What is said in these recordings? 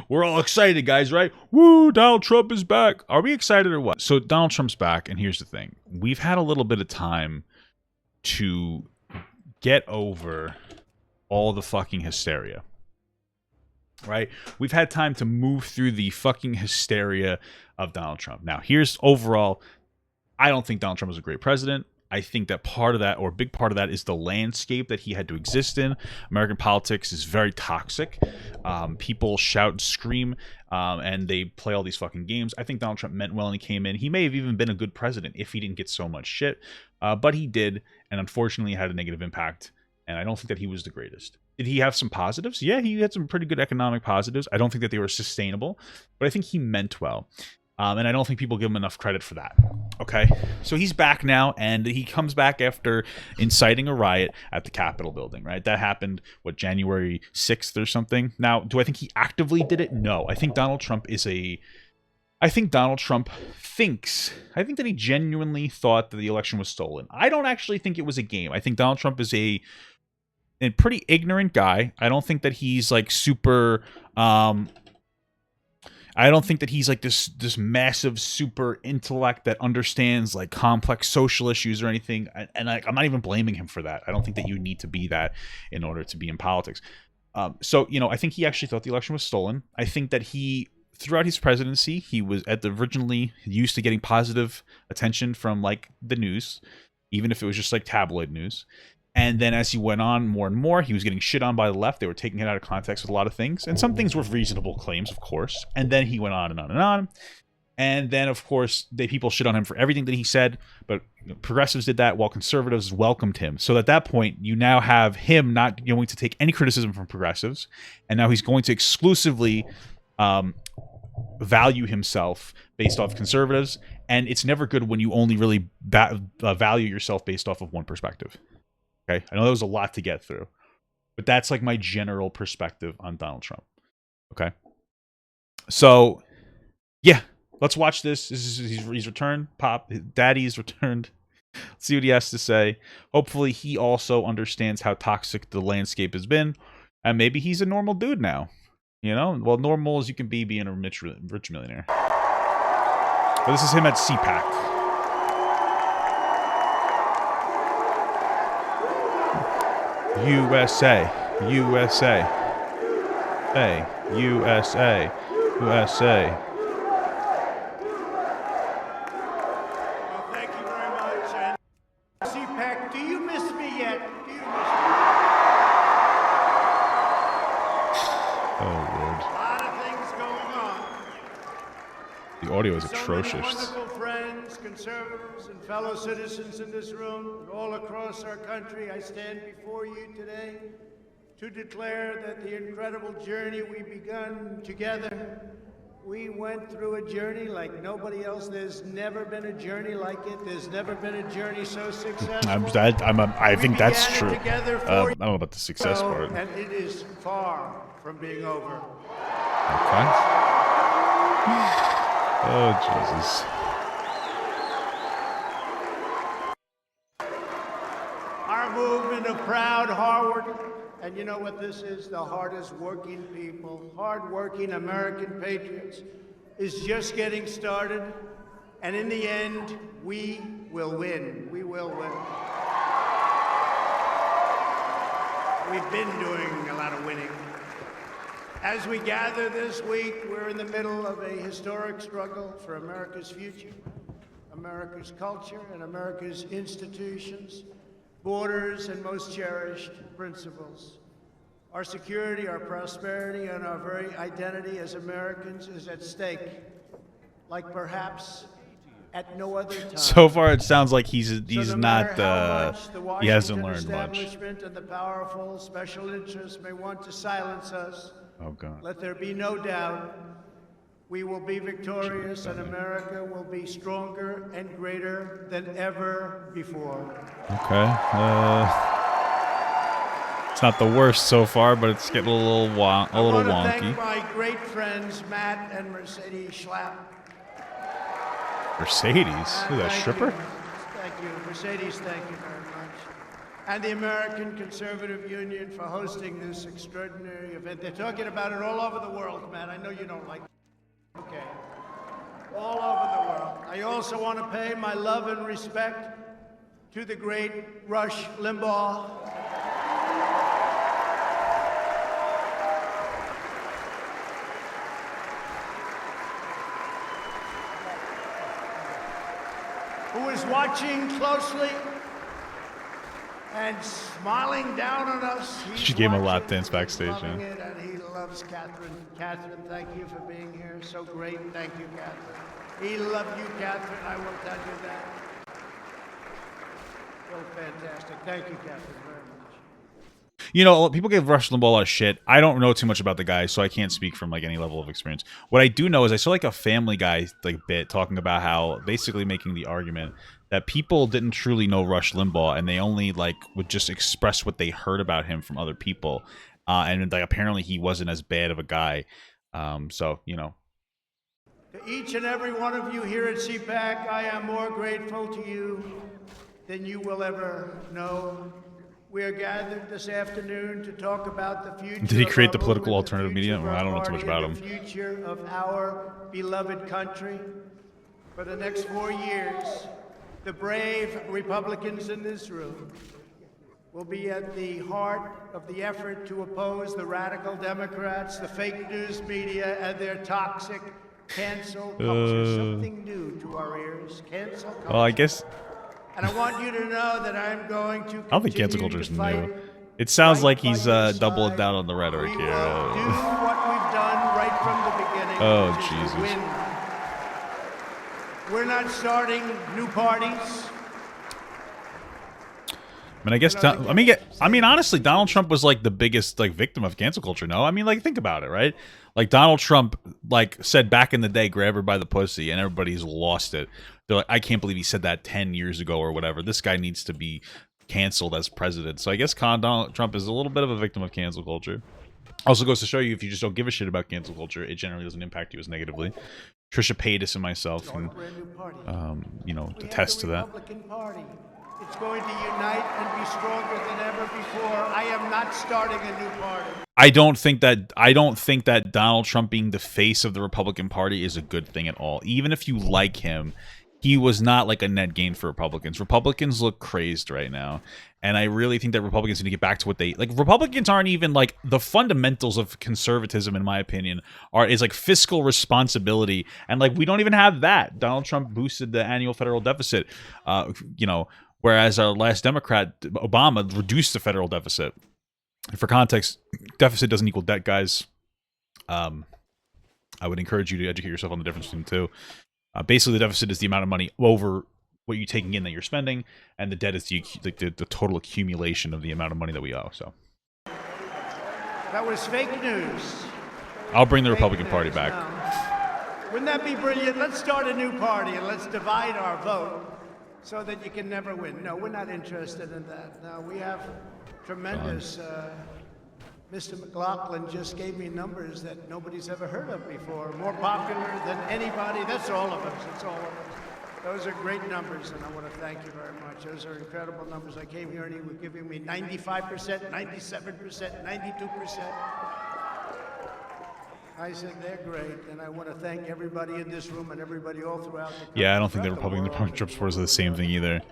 We're all excited, guys, right? Woo, Donald Trump is back. Are we excited or what? So Donald Trump's back, and here's the thing. We've had a little bit of time to get over all the fucking hysteria. Right? We've had time to move through the fucking hysteria of Donald Trump. Now, here's overall, I don't think Donald Trump is a great president. I think that part of that, or a big part of that, is the landscape that he had to exist in. American politics is very toxic. People shout and scream, and they play all these fucking games. I think Donald Trump meant well when he came in. He may have even been a good president if he didn't get so much shit, but he did, and unfortunately had a negative impact, and I don't think that he was the greatest. Did he have some positives? Yeah, he had some pretty good economic positives. I don't think that they were sustainable, but I think he meant well. And I don't think people give him enough credit for that. Okay? So he's back now, and he comes back after inciting a riot at the Capitol building, right? That happened, January 6th or something? Now, do I think he actively did it? No. I think Donald Trump is a... I think Donald Trump I think that he genuinely thought that the election was stolen. I don't actually think it was a game. I think Donald Trump is a pretty ignorant guy. I don't think that he's like super... I don't think that he's like this massive super intellect that understands like complex social issues or anything. And I'm not even blaming him for that. I don't think that you need to be that in order to be in politics. So, I think he actually thought the election was stolen. I think that throughout his presidency, he was originally used to getting positive attention from like the news, even if it was just like tabloid news. And then as he went on more and more, he was getting shit on by the left. They were taking it out of context with a lot of things. And some things were reasonable claims, of course. And then he went on and on and on. And then, of course, people shit on him for everything that he said. But progressives did that while conservatives welcomed him. So at that point, you now have him not going to take any criticism from progressives. And now he's going to exclusively value himself based off conservatives. And it's never good when you only really value yourself based off of one perspective. Okay, I know that was a lot to get through, but that's like my general perspective on Donald Trump. Okay, so yeah, let's watch this. He's returned. Daddy's returned. Let's see what he has to say. Hopefully, he also understands how toxic the landscape has been, and maybe he's a normal dude now. Well, normal as you can be being a rich millionaire. But this is him at CPAC. USA, USA, hey, USA, USA. Well, thank you very much. And CPAC, do you miss me yet? Do you miss me? Oh, Lord. A lot of things going on. The audio is So atrocious. many wonderful friends, conservatives, and fellow citizens in this room and all across our country. I stand before you today to declare that the incredible journey we've begun together, we went through a journey like nobody else. There's never been a journey like it. There's never been a journey so successful. I think that's true. I Together don't know about the success part. and it is far from being over. Okay. Oh, Jesus. Our movement of proud, hard, and you know what this is? The hardest working people, hard-working American patriots, is just getting started. And in the end, we will win. We will win. We've been doing a lot of winning. As we gather this week, we're in the middle of a historic struggle for America's future, America's culture, and America's institutions, borders, and most cherished principles. Our security, our prosperity, and our very identity as Americans is at stake, like perhaps at no other time. So far, it sounds like he's So no not. matter how much the He hasn't Washington learned much. establishment and the powerful special interests may want to silence us, Oh God. let there be no doubt we will be victorious and America will be stronger and greater than ever before. Okay. It's not the worst so far, but it's getting a little I want to wonky. thank my great friends Matt and Mercedes Schlapp. Mercedes? Who's that, Thank stripper? you. Thank you. Mercedes, thank you very much. and the American Conservative Union for hosting this extraordinary event. They're talking about it all over the world, Matt. I know you don't like it. Okay. All over the world. I also want to pay my love and respect to the great Rush Limbaugh. Who is watching closely and smiling down on us. She gave him a lap dance backstage. Loving it, and he loves Catherine. Catherine, thank you for being here. So great. Thank you, Catherine. He loved you, Catherine. I will tell you that. So fantastic. Thank you, Catherine, very much. You know, people give Rush Limbaugh a lot of shit. I don't know too much about the guy, so I can't speak from like any level of experience. What I do know is I saw like a Family Guy like bit talking about how basically making the argument that people didn't truly know Rush Limbaugh and they only like would just express what they heard about him from other people, and like apparently he wasn't as bad of a guy. So you know. To each and every one of you here at CPAC, I am more grateful to you than you will ever know. We are gathered this afternoon to talk about the future. Did he create the of our political movement, alternative the future media? of I don't our know too much party, about and him. the future of our beloved country. For the next 4 years, the brave Republicans in this room will be at the heart of the effort to oppose the radical Democrats, the fake news media, and their toxic cancel culture. Something new to our ears. Cancel culture. Well, I guess And I want you to know that I'm going to I don't think cancel culture is fight new. It sounds right like by he's your doubling side. down on the rhetoric We here. will do what we've done right from the beginning. Oh, which is to Jesus. win. We're not starting new parties. I mean, I guess. Honestly, Donald Trump was like the biggest like victim of cancel culture. No, I mean, like think about it, right? Like Donald Trump, like said back in the day, "Grab her by the pussy," and everybody's lost it. They're like, "I can't believe he said that 10 years ago or whatever." This guy needs to be canceled as president. So I guess Donald Trump is a little bit of a victim of cancel culture. Also goes to show you, if you just don't give a shit about cancel culture, it generally doesn't impact you as negatively. Trisha Paytas and myself can, you know, attest to that. Republican Party. It's going to unite and be stronger than ever before. I am not starting a new party. I don't think that Donald Trump being the face of the Republican Party is a good thing at all. Even if you like him, he was not like a net gain for Republicans. Republicans look crazed right now. And I really think that Republicans need to get back to what they like. Republicans aren't even like the fundamentals of conservatism, in my opinion, is like fiscal responsibility. And like we don't even have that. Donald Trump boosted the annual federal deficit, you know, whereas our last Democrat, Obama, reduced the federal deficit. And for context, deficit doesn't equal debt, guys. I would encourage you to educate yourself on the difference between the two. Basically, the deficit is the amount of money over what you're taking in that you're spending, and the debt is the total accumulation of the amount of money that we owe. So That was fake news. I'll bring the Fake Republican news. Party back. No. Wouldn't that be brilliant? Let's start a new party and let's divide our vote so that you can never win. No, we're not interested in that. No, we have tremendous. Mr. McLaughlin just gave me numbers that nobody's ever heard of before. More popular than anybody. That's all of us. It's all of us. Those are great numbers, and I want to thank you very much. Those are incredible numbers. I came here and he was giving me 95%, 97%, 92%. I said, they're great, and I want to thank everybody in this room and everybody all throughout the country. Yeah, I don't think the Republican and the Trump supporters are the same thing either.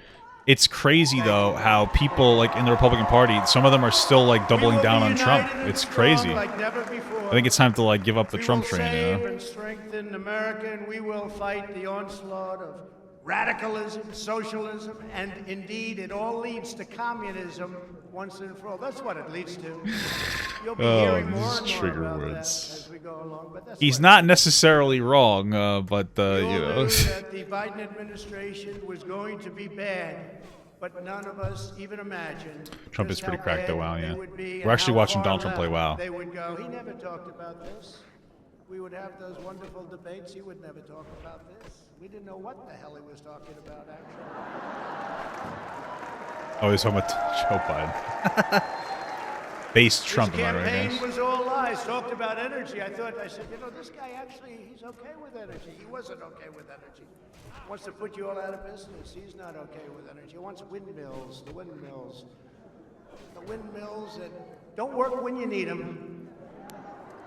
It's crazy though how people like in the Republican Party, some of them are still like doubling down on Trump. It's crazy. Like never before. I think it's time to like give up the Trump train. We will You save know? and strengthen America, and we will fight the onslaught of radicalism, socialism, and indeed, it all leads to communism once and for all. That's what it leads to. You'll be hearing more these and more trigger about words. that as we go along. But that's He's what not necessarily wrong, but we all you know. knew that the Biden administration was going to be bad, but none of us even imagined. Trump just is pretty how cracked though, bad wow, they yeah. would be We're and actually how watching far Donald Trump play left WoW. They would go. He never talked about this. We would have those wonderful debates. He would never talk about this. We didn't know what the hell he was talking about, actually. Oh, he's talking about Joe Biden. Base Trump, His am I right, campaign guys? was all lies. Talked about energy. I said, you know, this guy actually, he's okay with energy. He wasn't okay with energy. Wants to put you all out of business. He's not okay with energy. He wants windmills, the windmills. The windmills that don't work when you need them.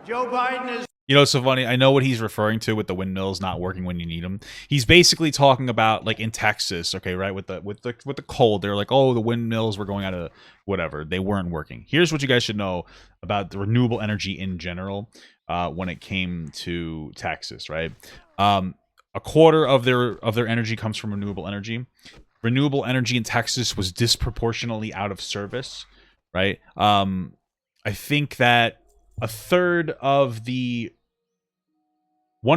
Joe Biden is. You know, it's so funny. I know what he's referring to with the windmills not working when you need them. He's basically talking about like in Texas, okay, right? With the cold, they're like, oh, the windmills were going out of whatever. They weren't working. Here's what you guys should know about the renewable energy in general when it came to Texas, right? A quarter of their energy comes from renewable energy. Renewable energy in Texas was disproportionately out of service, right? I think that one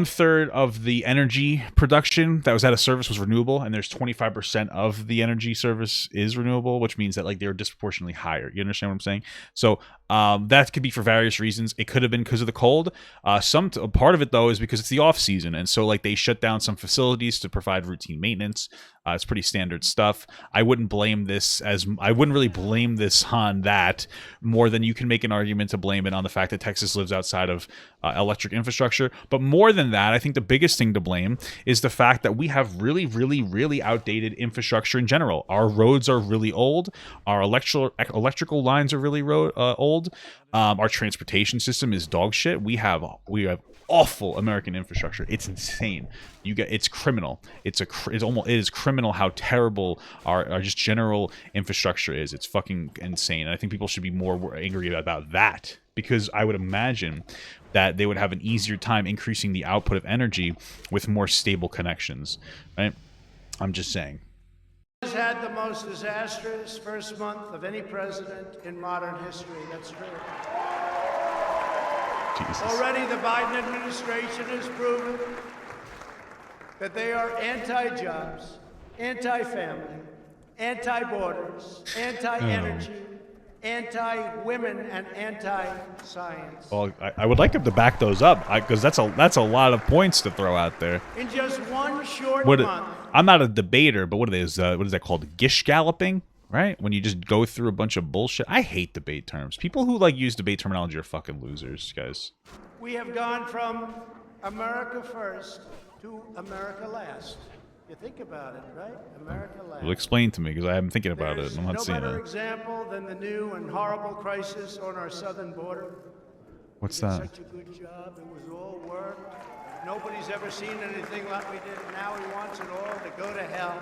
third of the energy production that was out of service was renewable, and there's 25% of the energy service is renewable, which means that like they're disproportionately higher. You understand what I'm saying? So that could be for various reasons. It could have been because of the cold. Some part of it though is because it's the off season, and so like they shut down some facilities to provide routine maintenance. It's pretty standard stuff. I wouldn't really blame this on that more than you can make an argument to blame it on the fact that Texas lives outside of electric infrastructure. But more than that, I think the biggest thing to blame is the fact that we have really, really, really outdated infrastructure in general. Our roads are really old. Our electrical lines are really old. Our transportation system is dog shit. We have awful American infrastructure. It's insane. It's criminal. It is criminal how terrible our just general infrastructure is. It's fucking insane. And I think people should be more angry about that, because I would imagine that they would have an easier time increasing the output of energy with more stable connections, right? I'm just saying. Has had the most disastrous first month of any president in modern history. That's true. Jesus. Already the Biden administration has proven that they are anti-jobs, anti-family, anti-borders, anti-energy, anti-women, and anti-science. Well, I would like him to back those up, because that's a lot of points to throw out there. In just one short month. I'm not a debater, but what is that called? Gish galloping, right? When you just go through a bunch of bullshit. I hate debate terms. People who like use debate terminology are fucking losers, guys. We have gone from America first to America last. You think about it, right? America last. Well, explain to me, because I am thinking about There's it. I'm not no seeing better it. example than the new and horrible crisis on our southern border. What's We did that? such a good job. It was all work. Nobody's ever seen anything like we did. Now he wants it all to go to hell.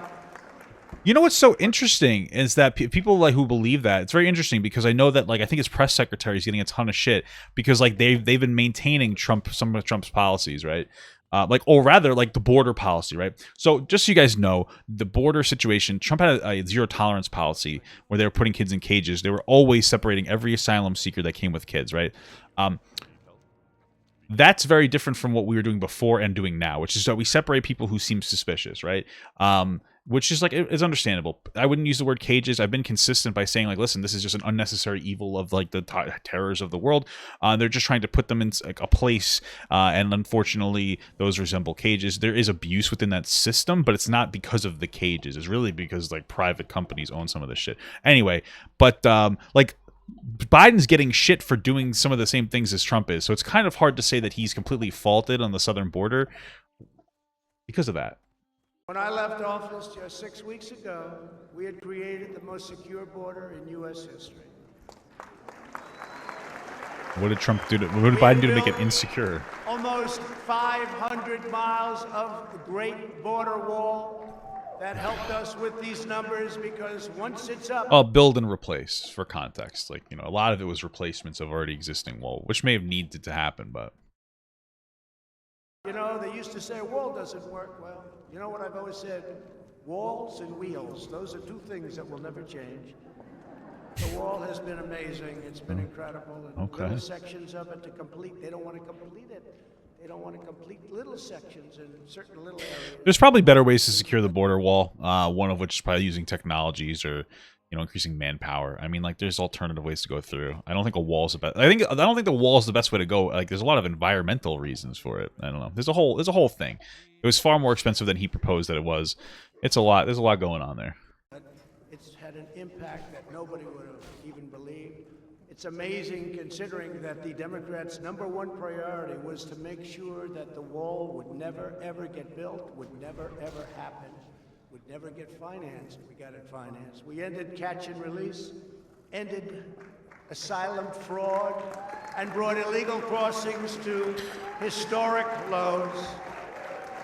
You know what's so interesting is that people like who believe that, it's very interesting, because I know that like I think his press secretary is getting a ton of shit because like they've been maintaining some of Trump's policies, right? Or rather, like the border policy, right? So just so you guys know, the border situation, Trump had a zero tolerance policy where they were putting kids in cages. They were always separating every asylum seeker that came with kids, right? That's very different from what we were doing before and doing now, which is that we separate people who seem suspicious, right? Which is like, it's understandable. I wouldn't use the word cages. I've been consistent by saying like, listen, this is just an unnecessary evil of like the terrors of the world. They're just trying to put them in like a place, and unfortunately those resemble cages. There is abuse within that system, but it's not because of the cages. It's really because like private companies own some of this shit. Anyway, but like Biden's getting shit for doing some of the same things as Trump is. So it's kind of hard to say that he's completely faulted on the southern border because of that. When I left office just 6 weeks ago, we had created the most secure border in U.S. history. What did Biden do to make it insecure? Almost 500 miles of the Great Border Wall that helped us with these numbers, because once it's up... Oh, build and replace, for context. Like, you know, a lot of it was replacements of already existing wall, which may have needed to happen, but... You know, they used to say a wall doesn't work. Well, you know what I've always said? Walls and wheels, those are two things that will never change. The wall has been amazing. It's been incredible. And Okay. little sections of it to complete. They don't want to complete it. They don't want to complete little sections in certain little areas. There's probably better ways to secure the border wall, one of which is probably using technologies or, you know, increasing manpower. I mean, like, there's alternative ways to go through. I don't think a wall's the best. I don't think the wall's the best way to go. Like, there's a lot of environmental reasons for it. I don't know. There's a whole thing. It was far more expensive than he proposed that it was. It's a lot. There's a lot going on there. It's had an impact that nobody would have even believed. It's amazing considering that the Democrats' #1 priority was to make sure that the wall would never, ever get built, would never, ever happen, would never get financed. We got it financed. We ended catch and release. ended asylum fraud, and brought illegal crossings to historic lows.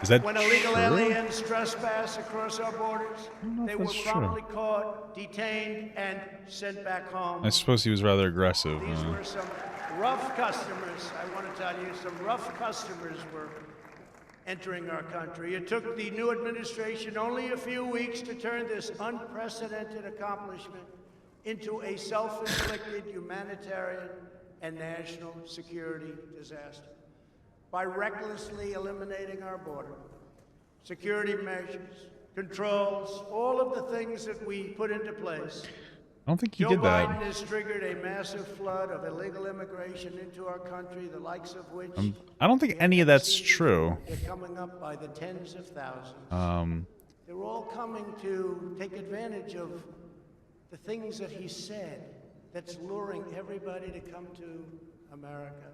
Is that When illegal true? aliens trespass across our borders, they were that's true. promptly caught, detained, and sent back home. I suppose he was rather aggressive. These were some rough customers. I want to tell you, some rough customers were entering our country. It took the new administration only a few weeks to turn this unprecedented accomplishment into a self-inflicted humanitarian and national security disaster by recklessly eliminating our border, security measures, controls, all of the things that we put into place. I don't think he Joe did Biden that. has triggered a massive flood of illegal immigration into our country, the likes of which I don't think any of that's true. they're coming up by the tens of thousands. They're all coming to take advantage of the things that he said that's luring everybody to come to America.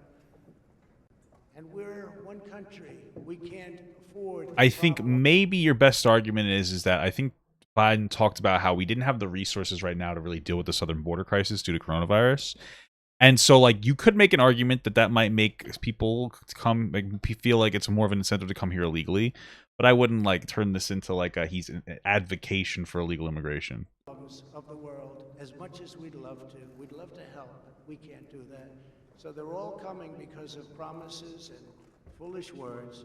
And we're one country. We can't afford. I think maybe your best argument is that I think Biden talked about how we didn't have the resources right now to really deal with the southern border crisis due to coronavirus. And so, like, you could make an argument that that might make people come, feel like it's more of an incentive to come here illegally. But I wouldn't, like, turn this into, like, he's an advocation for illegal immigration. Of the world, as much as we'd love to help, but we can't do that. So they're all coming because of promises and foolish words.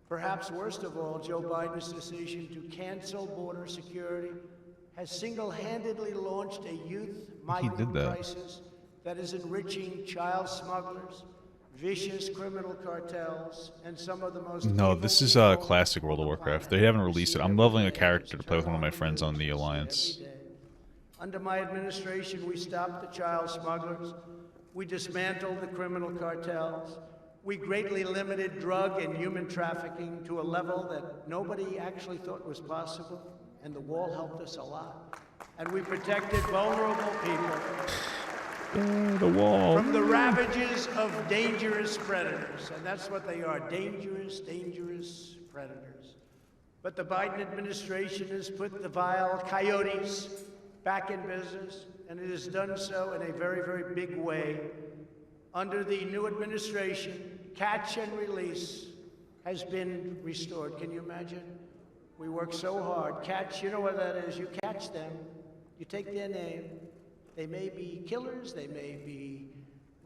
Perhaps worst of all, Joe Biden's decision to cancel border security has single-handedly launched a youth migrant crisis that is enriching child smugglers, vicious criminal cartels, and some of the most... No, this is a classic World of Warcraft. They haven't released it. I'm leveling a character to play with one of my friends on the Alliance. Under my administration, we stopped the child smugglers. We dismantled the criminal cartels. We greatly limited drug and human trafficking to a level that nobody actually thought was possible, and the wall helped us a lot. And we protected vulnerable people The wall. from the ravages of dangerous predators. And that's what they are, dangerous, dangerous predators. But the Biden administration has put the vile coyotes back in business, and it has done so in a very, very big way. Under the new administration, catch and release has been restored. Can you imagine? We work so hard. Catch, you know what that is. You catch them, you take their name. They may be killers, they may be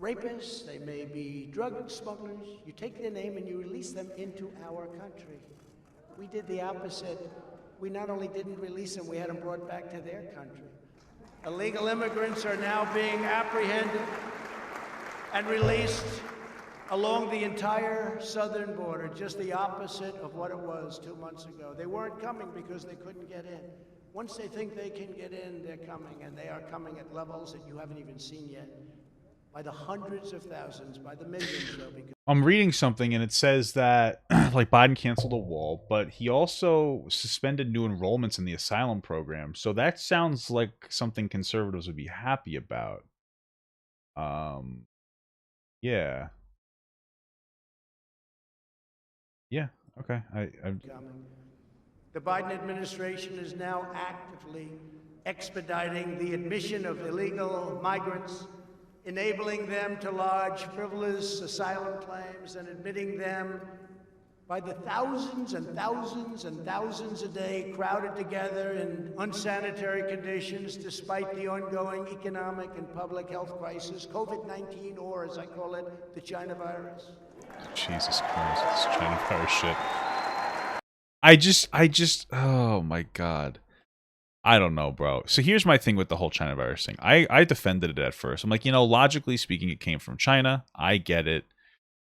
rapists, they may be drug smugglers. You take their name and you release them into our country. We did the opposite. We not only didn't release them, we had them brought back to their country. Illegal immigrants are now being apprehended and released along the entire southern border, just the opposite of what it was 2 months ago. They weren't coming because they couldn't get in. Once they think they can get in, they're coming, and they are coming at levels that you haven't even seen yet. By the hundreds of thousands, by the millions, though. Because I'm reading something, and it says that like Biden canceled a wall, but he also suspended new enrollments in the asylum program. So that sounds like something conservatives would be happy about. Yeah. Yeah. Okay. the Biden administration is now actively expediting the admission of illegal migrants, enabling them to lodge frivolous asylum claims and admitting them by the thousands and thousands and thousands a day, crowded together in unsanitary conditions despite the ongoing economic and public health crisis, COVID-19, or as I call it, the China virus. Jesus Christ, this China virus shit. I just, oh my God. I don't know, bro. So here's my thing with the whole China virus thing. I defended it at first. I'm like, logically speaking, it came from China. I get it.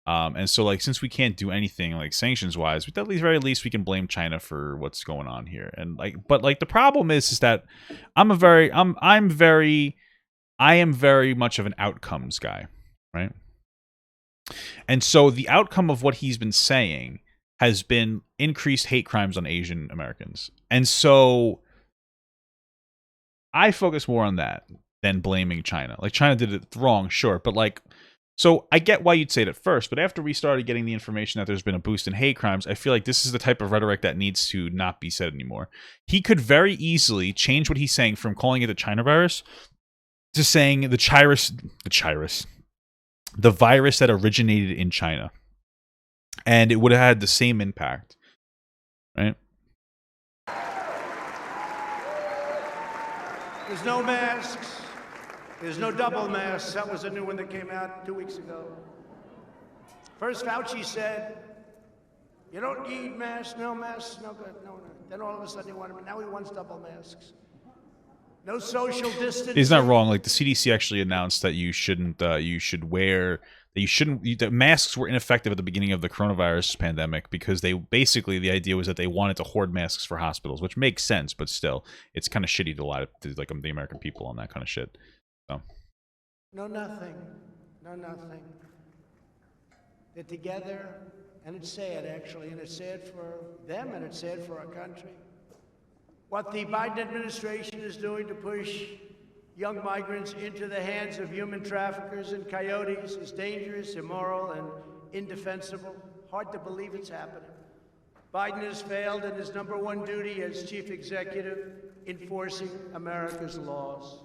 And so, like, since we can't do anything, like, sanctions-wise, at the very least, we can blame China for what's going on here. And, like, but, like, the problem is that I am very much of an outcomes guy, right? And so the outcome of what he's been saying has been increased hate crimes on Asian Americans. And so I focus more on that than blaming China. Like, China did it wrong, sure, but, like, so I get why you'd say it at first, but after we started getting the information that there's been a boost in hate crimes, I feel like this is the type of rhetoric that needs to not be said anymore. He could very easily change what he's saying from calling it the China virus just saying the virus that originated in China, and it would have had the same impact, right? There's no masks. There's no double masks. That was a new one that came out 2 weeks ago. First, Fauci said, you don't need masks, no good, no. Then all of a sudden he wanted, now he wants double masks. No social distancing. He's not wrong. Like the CDC actually announced that that masks were ineffective at the beginning of the coronavirus pandemic because the idea was that they wanted to hoard masks for hospitals, which makes sense, but still, it's kind of shitty to lie to like the American people on that kind of shit. So. No nothing. They're together, and it's sad actually, and it's sad for them, and it's sad for our country. What the Biden administration is doing to push young migrants into the hands of human traffickers and coyotes is dangerous, immoral, and indefensible. Hard to believe it's happening. Biden has failed in his #1 duty as chief executive, enforcing America's laws.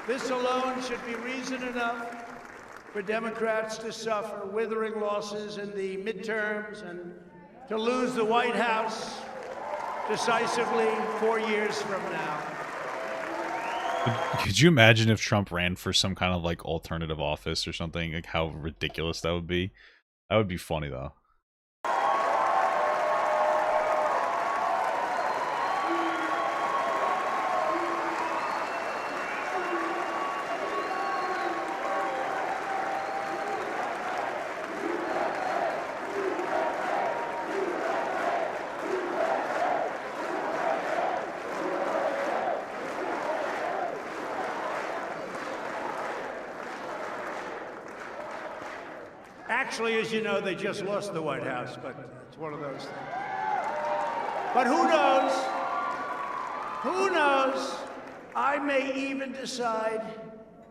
This alone should be reason enough for Democrats to suffer withering losses in the midterms and to lose the White House decisively 4 years from now. Could you imagine if Trump ran for some kind of like alternative office or something? Like how ridiculous that would be. That would be funny though. Actually, as you know, they just lost the White House, but it's one of those things. But who knows? Who knows? I may even decide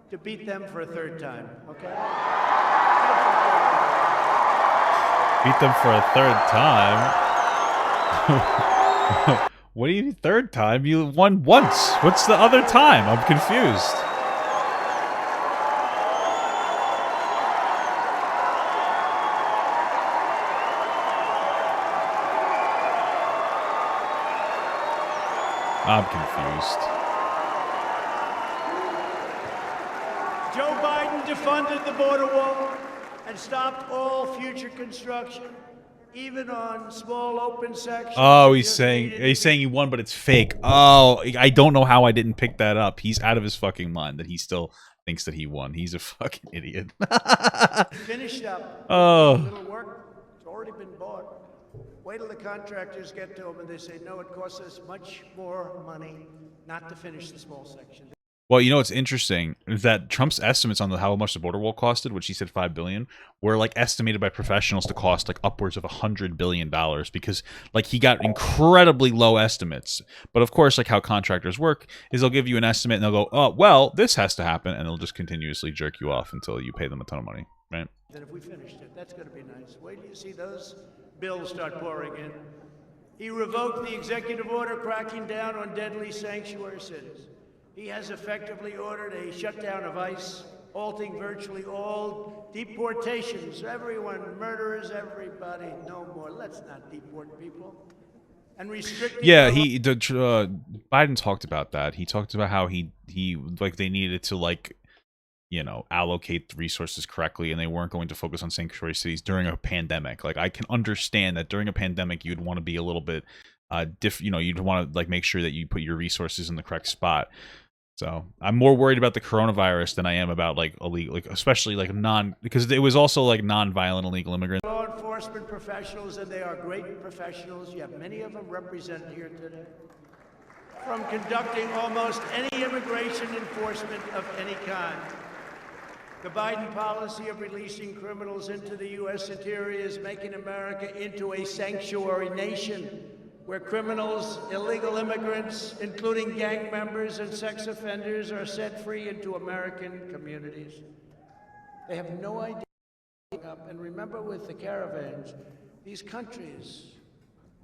to beat them for a third time, okay? Beat them for a third time? What do you mean third time? You won once. What's the other time? I'm confused. I'm confused. Joe Biden defunded the border wall and stopped all future construction, even on small open sections. Oh, he's saying he won, but it's fake. Oh, I don't know how I didn't pick that up. He's out of his fucking mind that he still thinks that he won. He's a fucking idiot. Finished up. Oh. Little work. It's already been bought. Wait till the contractors get to them and they say, no, it costs us much more money not to finish the small section. Well, you know what's interesting is that Trump's estimates on how much the border wall costed, which he said $5 billion, were like estimated by professionals to cost like upwards of $100 billion because like he got incredibly low estimates. But of course, like how contractors work is they'll give you an estimate and they'll go, oh, well, this has to happen, and they'll just continuously jerk you off until you pay them a ton of money, right? And if we finished it, that's going to be nice. Wait till you see those bills start pouring in. He revoked the executive order cracking down on deadly sanctuary cities. He has effectively ordered a shutdown of ICE, halting virtually all deportations. Everyone, murderers, everybody, no more. Let's not deport people. And restricting. Yeah, Biden talked about that. He talked about how he like they needed to like, you know, allocate the resources correctly, and they weren't going to focus on sanctuary cities during a pandemic. Like I can understand that during a pandemic you'd want to be a little bit you'd want to like make sure that you put your resources in the correct spot. So I'm more worried about the coronavirus than I am about like illegal, like especially like because it was also like non-violent illegal immigrants. Law enforcement professionals, and they are great professionals. You have many of them represented here today. From conducting almost any immigration enforcement of any kind. The Biden policy of releasing criminals into the U.S. interior is making America into a sanctuary nation where criminals, illegal immigrants, including gang members and sex offenders, are set free into American communities. They have no idea. And remember with the caravans, these countries,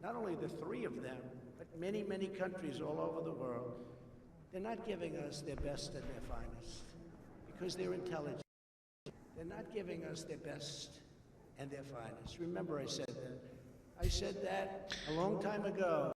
not only the three of them, but many, many countries all over the world, they're not giving us their best and their finest because they're intelligent. They're not giving us their best and their finest. Remember I said that. I said that a long time ago.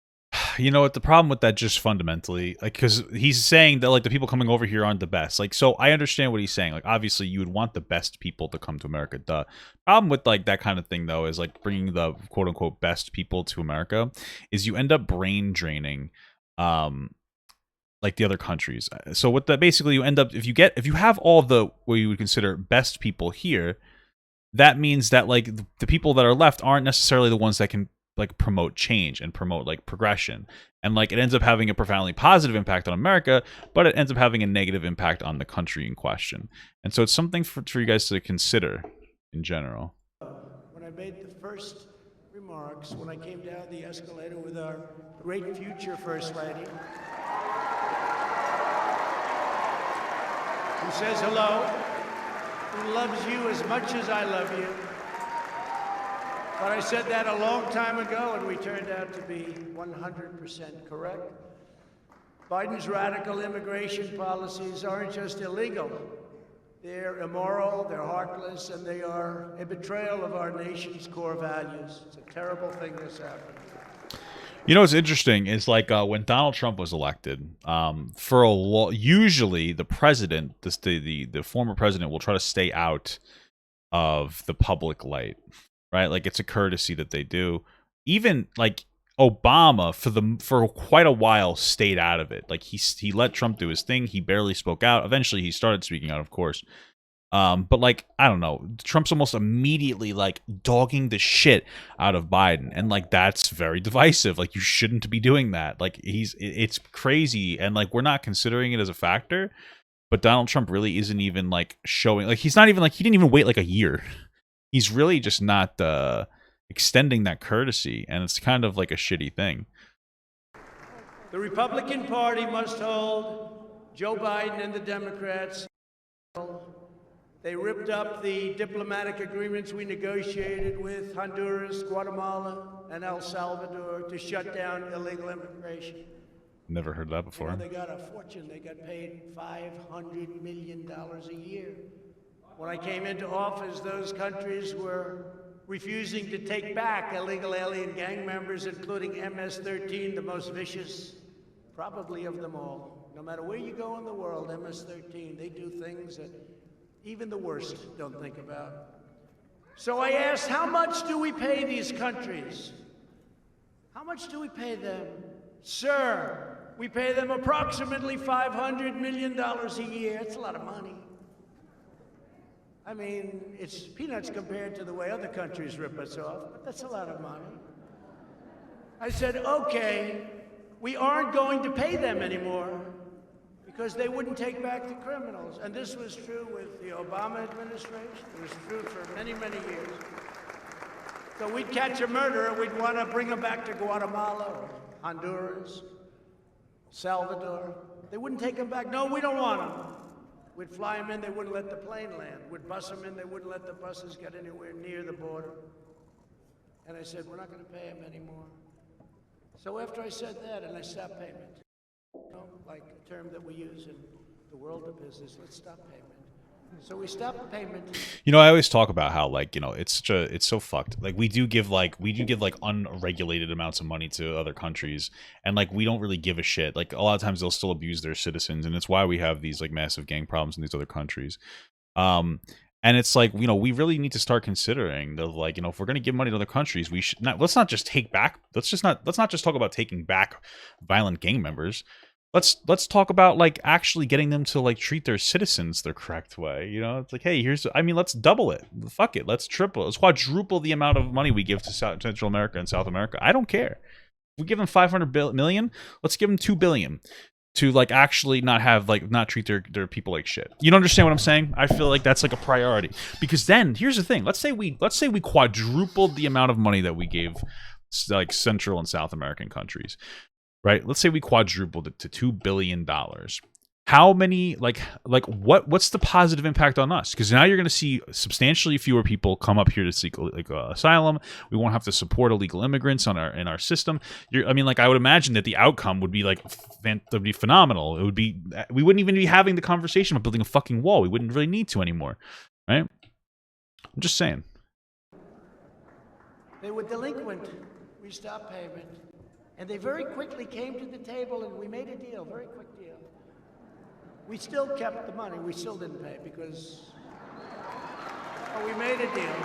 You know what, the problem with that, just fundamentally, like, because he's saying that, like, the people coming over here aren't the best. Like, so I understand what he's saying. Like, obviously you would want the best people to come to America. The problem with, like, that kind of thing, though, is, like, bringing the quote-unquote best people to America is you end up brain draining like the other countries. So what that basically, you end up, if you have all the what you would consider best people here, that means that, like, the people that are left aren't necessarily the ones that can, like, promote change and promote, like, progression. And, like, it ends up having a profoundly positive impact on America, but it ends up having a negative impact on the country in question. And so it's something for you guys to consider in general. When I made the first remarks, when I came down the escalator with our great future First Lady, who says hello, who loves you as much as I love you. But I said that a long time ago, and we turned out to be 100% correct. Biden's radical immigration policies aren't just illegal. They're immoral, they're heartless, and they are a betrayal of our nation's core values. It's a terrible thing that's happened. You know what's interesting is, like, when Donald Trump was elected, for usually the president, the former president, will try to stay out of the public light. Right, like, it's a courtesy that they do. Even, like, Obama for quite a while stayed out of it. Like, he let Trump do his thing. He barely spoke out. Eventually, he started speaking out, of course. But, like, I don't know. Trump's almost immediately, like, dogging the shit out of Biden, and, like, that's very divisive. Like, you shouldn't be doing that. Like, it's crazy, and, like, we're not considering it as a factor. But Donald Trump really isn't even, like, showing. Like, he's not even, like, he didn't even wait like a year. He's really just not extending that courtesy, and it's kind of like a shitty thing. The Republican Party must hold Joe Biden and the Democrats. They ripped up the diplomatic agreements we negotiated with Honduras, Guatemala, and El Salvador to shut down illegal immigration. Never heard that before. You know, they got a fortune. They got paid $500 million a year. When I came into office, those countries were refusing to take back illegal alien gang members, including MS-13, the most vicious, probably of them all. No matter where you go in the world, MS-13, they do things that even the worst don't think about. So I asked, how much do we pay these countries? How much do we pay them? Sir, we pay them approximately $500 million a year. It's a lot of money. I mean, it's peanuts compared to the way other countries rip us off, but that's a lot of money. I said, okay, we aren't going to pay them anymore because they wouldn't take back the criminals. And this was true with the Obama administration. It was true for many, many years. So we'd catch a murderer, we'd want to bring him back to Guatemala or Honduras, Salvador. They wouldn't take him back. No, we don't want him. We'd fly them in, they wouldn't let the plane land. We'd bus them in, they wouldn't let the buses get anywhere near the border. And I said, we're not going to pay them anymore. So after I said that, and I stopped payment, you know, like a term that we use in the world of business, let's stop payment. So we stopped payment. You know, I always talk about how, like, you know, it's so fucked. Like, we do give unregulated amounts of money to other countries, and, like, we don't really give a shit. Like, a lot of times they'll still abuse their citizens, and it's why we have these, like, massive gang problems in these other countries. And it's like, you know, we really need to start considering the, like, you know, if we're going to give money to other countries, we should not, let's not just talk about taking back violent gang members. Let's talk about, like, actually getting them to, like, treat their citizens the correct way. You know, it's like, hey, let's double it. Fuck it. Let's quadruple the amount of money we give to Central America and South America. I don't care. If we give them $500 million, let's give them $2 billion to, like, actually not treat their people like shit. You don't understand what I'm saying? I feel like that's, like, a priority. Because then, here's the thing. Let's say we quadrupled the amount of money that we gave, like, Central and South American countries. Right? Let's say we quadrupled it to $2 billion. how many what's the positive impact on us? Because now you're going to see substantially fewer people come up here to seek asylum. We won't have to support illegal immigrants in our system. I would imagine that the outcome would be phenomenal. It would be, we wouldn't even be having the conversation about building a fucking wall. We wouldn't really need to anymore, right? I'm just saying. They were delinquent. We stopped payment. And they very quickly came to the table and we made a deal, very quick deal. We still kept the money. We still didn't pay because we made a deal.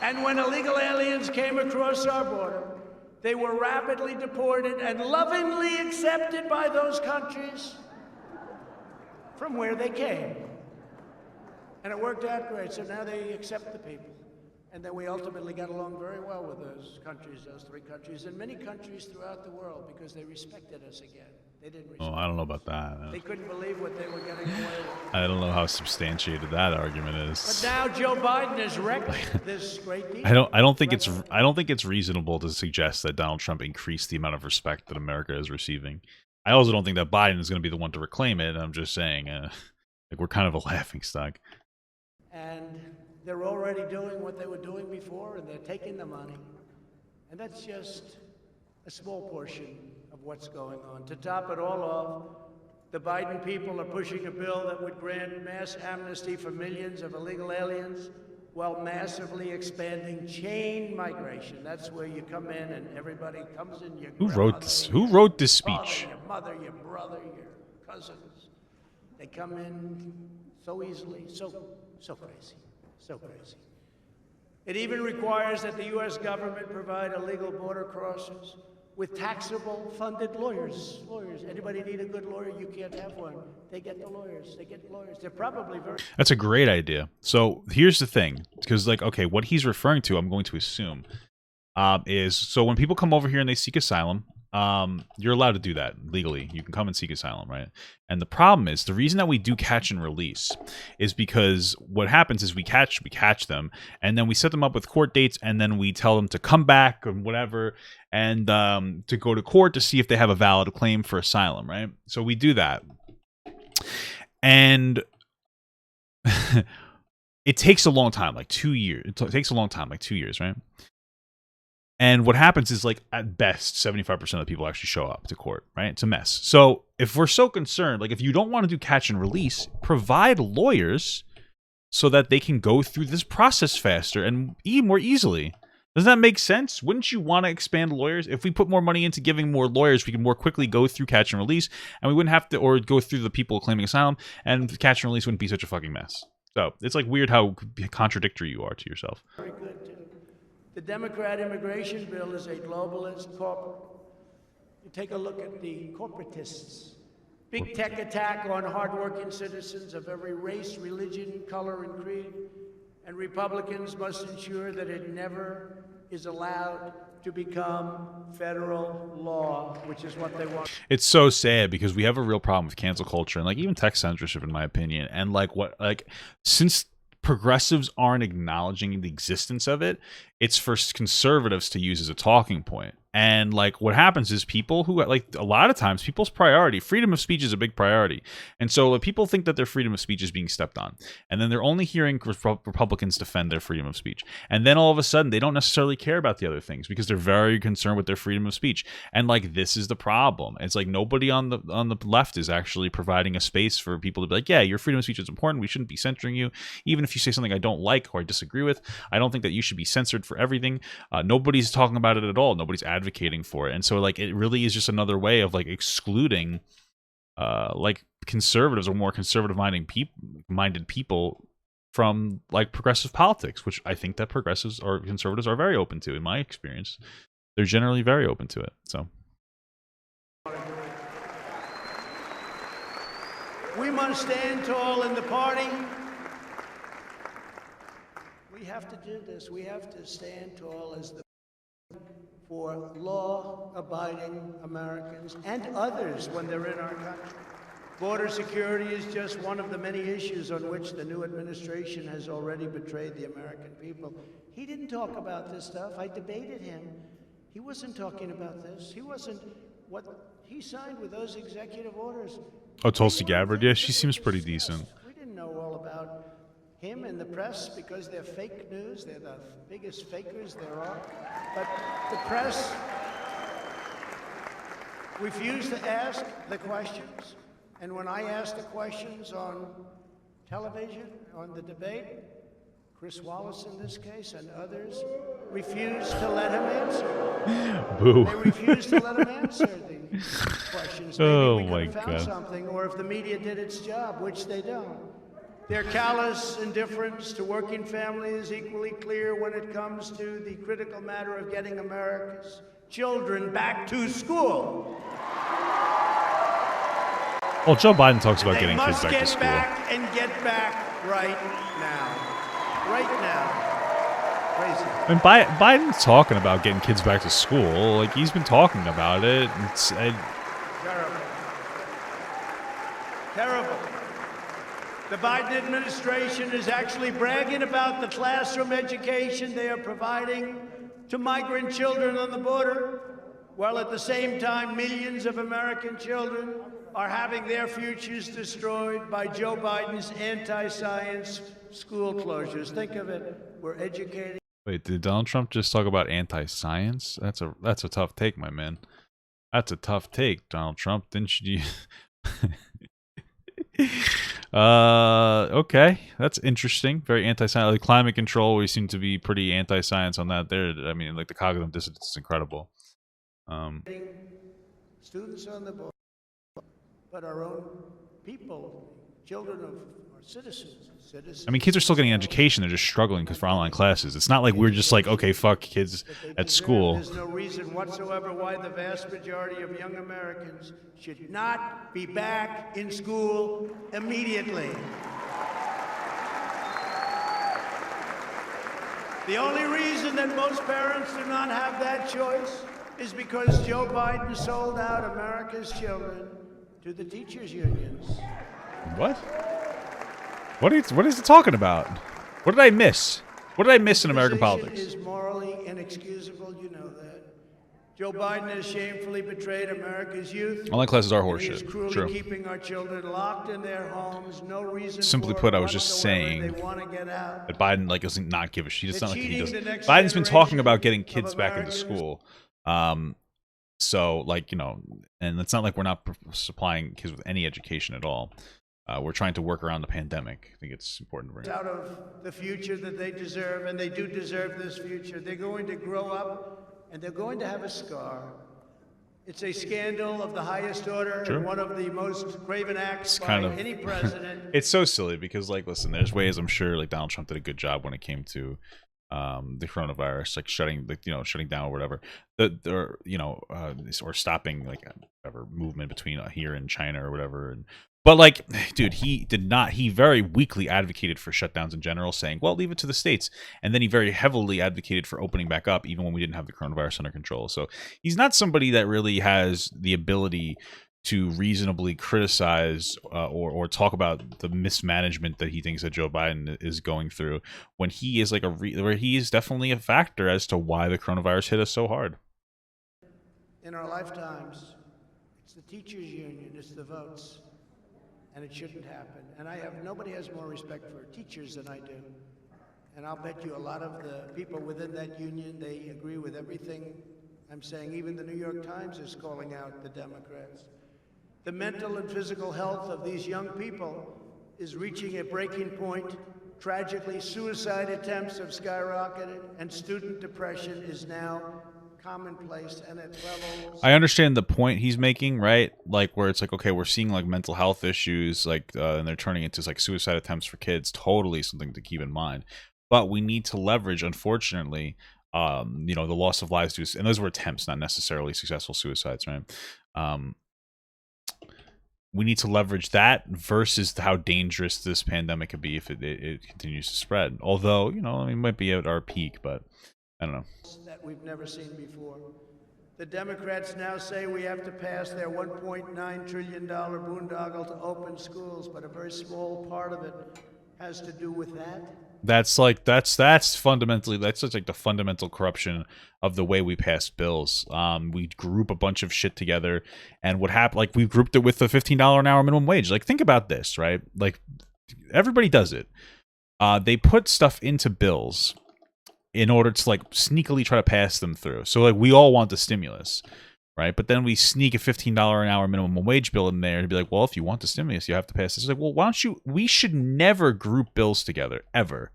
And when illegal aliens came across our border, they were rapidly deported and lovingly accepted by those countries from where they came. And it worked out great, so now they accept the people. And then we ultimately got along very well with those countries, those three countries, and many countries throughout the world because they respected us again. They didn't respect I don't know about that. They couldn't believe what they were getting away with. I don't know how substantiated that argument is. But now Joe Biden has wrecked this great deal. I don't think it's reasonable to suggest that Donald Trump increased the amount of respect that America is receiving. I also don't think that Biden is going to be the one to reclaim it. I'm just saying, we're kind of a laughingstock. And they're already doing what they were doing before, and they're taking the money. And that's just a small portion of what's going on. To top it all off, the Biden people are pushing a bill that would grant mass amnesty for millions of illegal aliens while massively expanding chain migration. That's where you come in and everybody comes in. Who wrote this speech? Your mother, your brother, your cousins. They come in so easily, so crazy. So crazy. It even requires that the U.S. government provide illegal border crossers with taxable funded lawyers. Anybody need a good lawyer? You can't have one. They get the lawyers. They're probably very... That's a great idea. So here's the thing. Because, what he's referring to, I'm going to assume, is so when people come over here and they seek asylum, you're allowed to do that legally. You can come and seek asylum, right? And the problem is, the reason that we do catch and release is because what happens is we catch them, and then we set them up with court dates, and then we tell them to come back or whatever, and to go to court to see if they have a valid claim for asylum, right? So we do that. And it takes a long time, like 2 years. It takes a long time, like 2 years, right? And what happens is, at best, 75% of the people actually show up to court, right? It's a mess. So if we're so concerned, if you don't want to do catch and release, provide lawyers so that they can go through this process faster and more easily. Doesn't that make sense? Wouldn't you want to expand lawyers? If we put more money into giving more lawyers, we can more quickly go through catch and release, and we wouldn't have to, or go through the people claiming asylum, and catch and release wouldn't be such a fucking mess. So it's weird how contradictory you are to yourself. Very good. The Democrat immigration bill is a globalist corporate. You take a look at the corporatists. Big tech attack on hardworking citizens of every race, religion, color, and creed. And Republicans must ensure that it never is allowed to become federal law, which is what they want. It's so sad because we have a real problem with cancel culture and even tech censorship, in my opinion. And since progressives aren't acknowledging the existence of it, it's for conservatives to use as a talking point. And what happens is people who a lot of times people's priority, freedom of speech is a big priority. And so people think that their freedom of speech is being stepped on. And then they're only hearing Republicans defend their freedom of speech. And then all of a sudden they don't necessarily care about the other things because they're very concerned with their freedom of speech. And this is the problem. It's nobody on the left is actually providing a space for people to be yeah, your freedom of speech is important. We shouldn't be censoring you. Even if you say something I don't like or I disagree with, I don't think that you should be censored for everything. Nobody's talking about it at all. Nobody's advocating for it. And so it really is just another way of excluding conservatives or more conservative minded people from progressive politics, which I think that progressives or conservatives are very open to. In my experience, they're generally very open to it. So we must stand tall in the party. We have to do this. We have to stand tall as the for law-abiding Americans and others when they're in our country. Border security is just one of the many issues on which the new administration has already betrayed the American people. He didn't talk about this stuff. I debated him. He wasn't talking about this. He he signed with those executive orders. Oh, Tulsi They weren't Gabbard. Yeah, things she that we seems pretty discussed. decent. We didn't know all about him and the press because they're fake news. They're the biggest fakers there are. But the press refused to ask the questions. And when I asked the questions on television, on the debate, Chris Wallace in this case and others refused to let him answer. Boo. They refused to let him answer the questions. Maybe Oh, we could my have found God. something, or if the media did its job, which they don't. Their callous indifference to working families is equally clear when it comes to the critical matter of getting America's children back to school. Well, Joe Biden talks about They getting kids must back to get school. back and get back right now. Right now. Crazy. I mean, Biden's talking about getting kids back to school. Like, he's been talking about it. Terrible. Terrible. The Biden administration is actually bragging about the classroom education they are providing to migrant children on the border, while at the same time millions of American children are having their futures destroyed by Joe Biden's anti-science school closures. Think of it. We're educating. Wait, did Donald Trump just talk about anti-science? That's a tough take, my man. That's a tough take, Donald Trump. Didn't you? Okay, that's interesting. Very anti-science. Like climate control, we seem to be pretty anti-science on that. There, I mean, like the cognitive dissonance is incredible. Students on the border, but our own people, children of our citizens. I mean, kids are still getting education. They're just struggling because for online classes. It's not like we're just like, okay, fuck kids at school. There's no reason whatsoever why the vast majority of young Americans should not be back in school immediately. The only reason that most parents do not have that choice is because Joe Biden sold out America's children to the teachers' unions. What? What is he talking about? What did I miss? What did I miss in American politics? Is morally inexcusable, you know that. Joe Biden has shamefully betrayed America's youth. Online classes are He is horseshit. cruelly True. keeping our children locked in their homes. No reason. Simply for put, it I was just whatsoever. saying They want to get out. that Biden doesn't not give a shit. It's not like he Cheating does. the next Biden's been talking generation about getting of kids back into Americans. school. So like, you know, and it's not like we're not supplying kids with any education at all. We're trying to work around the pandemic. I think it's important to bring up. Out of the future that they deserve, and they do deserve this future. They're going to grow up, and they're going to have a scar. It's a scandal of the highest order, Sure. and one of the most graven acts It's by kind of any president. It's so silly because, like, listen, there's ways I'm sure like Donald Trump did a good job when it came to the coronavirus, like shutting down or whatever, or stopping like whatever movement between here and China or whatever. But like, dude, he very weakly advocated for shutdowns in general, saying, well, leave it to the states. And then he very heavily advocated for opening back up, even when we didn't have the coronavirus under control. So he's not somebody that really has the ability to reasonably criticize or talk about the mismanagement that he thinks that Joe Biden is going through, when he is like where he is definitely a factor as to why the coronavirus hit us so hard. In our lifetimes, it's the teachers' union, it's the votes, and it shouldn't happen. And nobody has more respect for teachers than I do. And I'll bet you a lot of the people within that union, they agree with everything I'm saying. Even the New York Times is calling out the Democrats. The mental and physical health of these young people is reaching a breaking point. Tragically, suicide attempts have skyrocketed, and student depression is now commonplace and at levels. I understand the point he's making, right? Like where it's like, okay, we're seeing like mental health issues, like, and they're turning into like suicide attempts for kids. Totally something to keep in mind. But we need to leverage, unfortunately, the loss of lives to, and those were attempts, not necessarily successful suicides, right? We need to leverage that versus how dangerous this pandemic could be if it continues to spread. Although, we might be at our peak, but I don't know. That we've never seen before. The Democrats now say we have to pass their $1.9 trillion boondoggle to open schools, but a very small part of it has to do with that. That's fundamentally, that's just like the fundamental corruption of the way we pass bills. We group a bunch of shit together, and what happened? Like we grouped it with the $15 an hour minimum wage. Like think about this, right? Like everybody does it. They put stuff into bills in order to like sneakily try to pass them through. So like we all want the stimulus, right? But then we sneak a $15 an hour minimum wage bill in there to be like, well, if you want the stimulus, you have to pass this. It's like, well, why don't you? We should never group bills together, ever.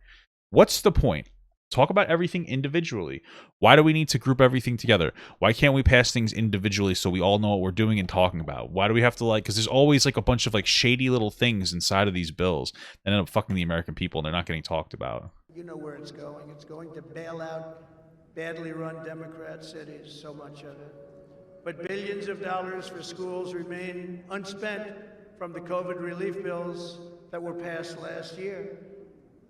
What's the point? Talk about everything individually. Why do we need to group everything together? Why can't we pass things individually so we all know what we're doing and talking about? Why do we have to like, because there's always like a bunch of like shady little things inside of these bills that end up fucking the American people and they're not getting talked about. You know where it's going. It's going to bail out badly run Democrat cities, so much of it. But billions of dollars for schools remain unspent from the COVID relief bills that were passed last year.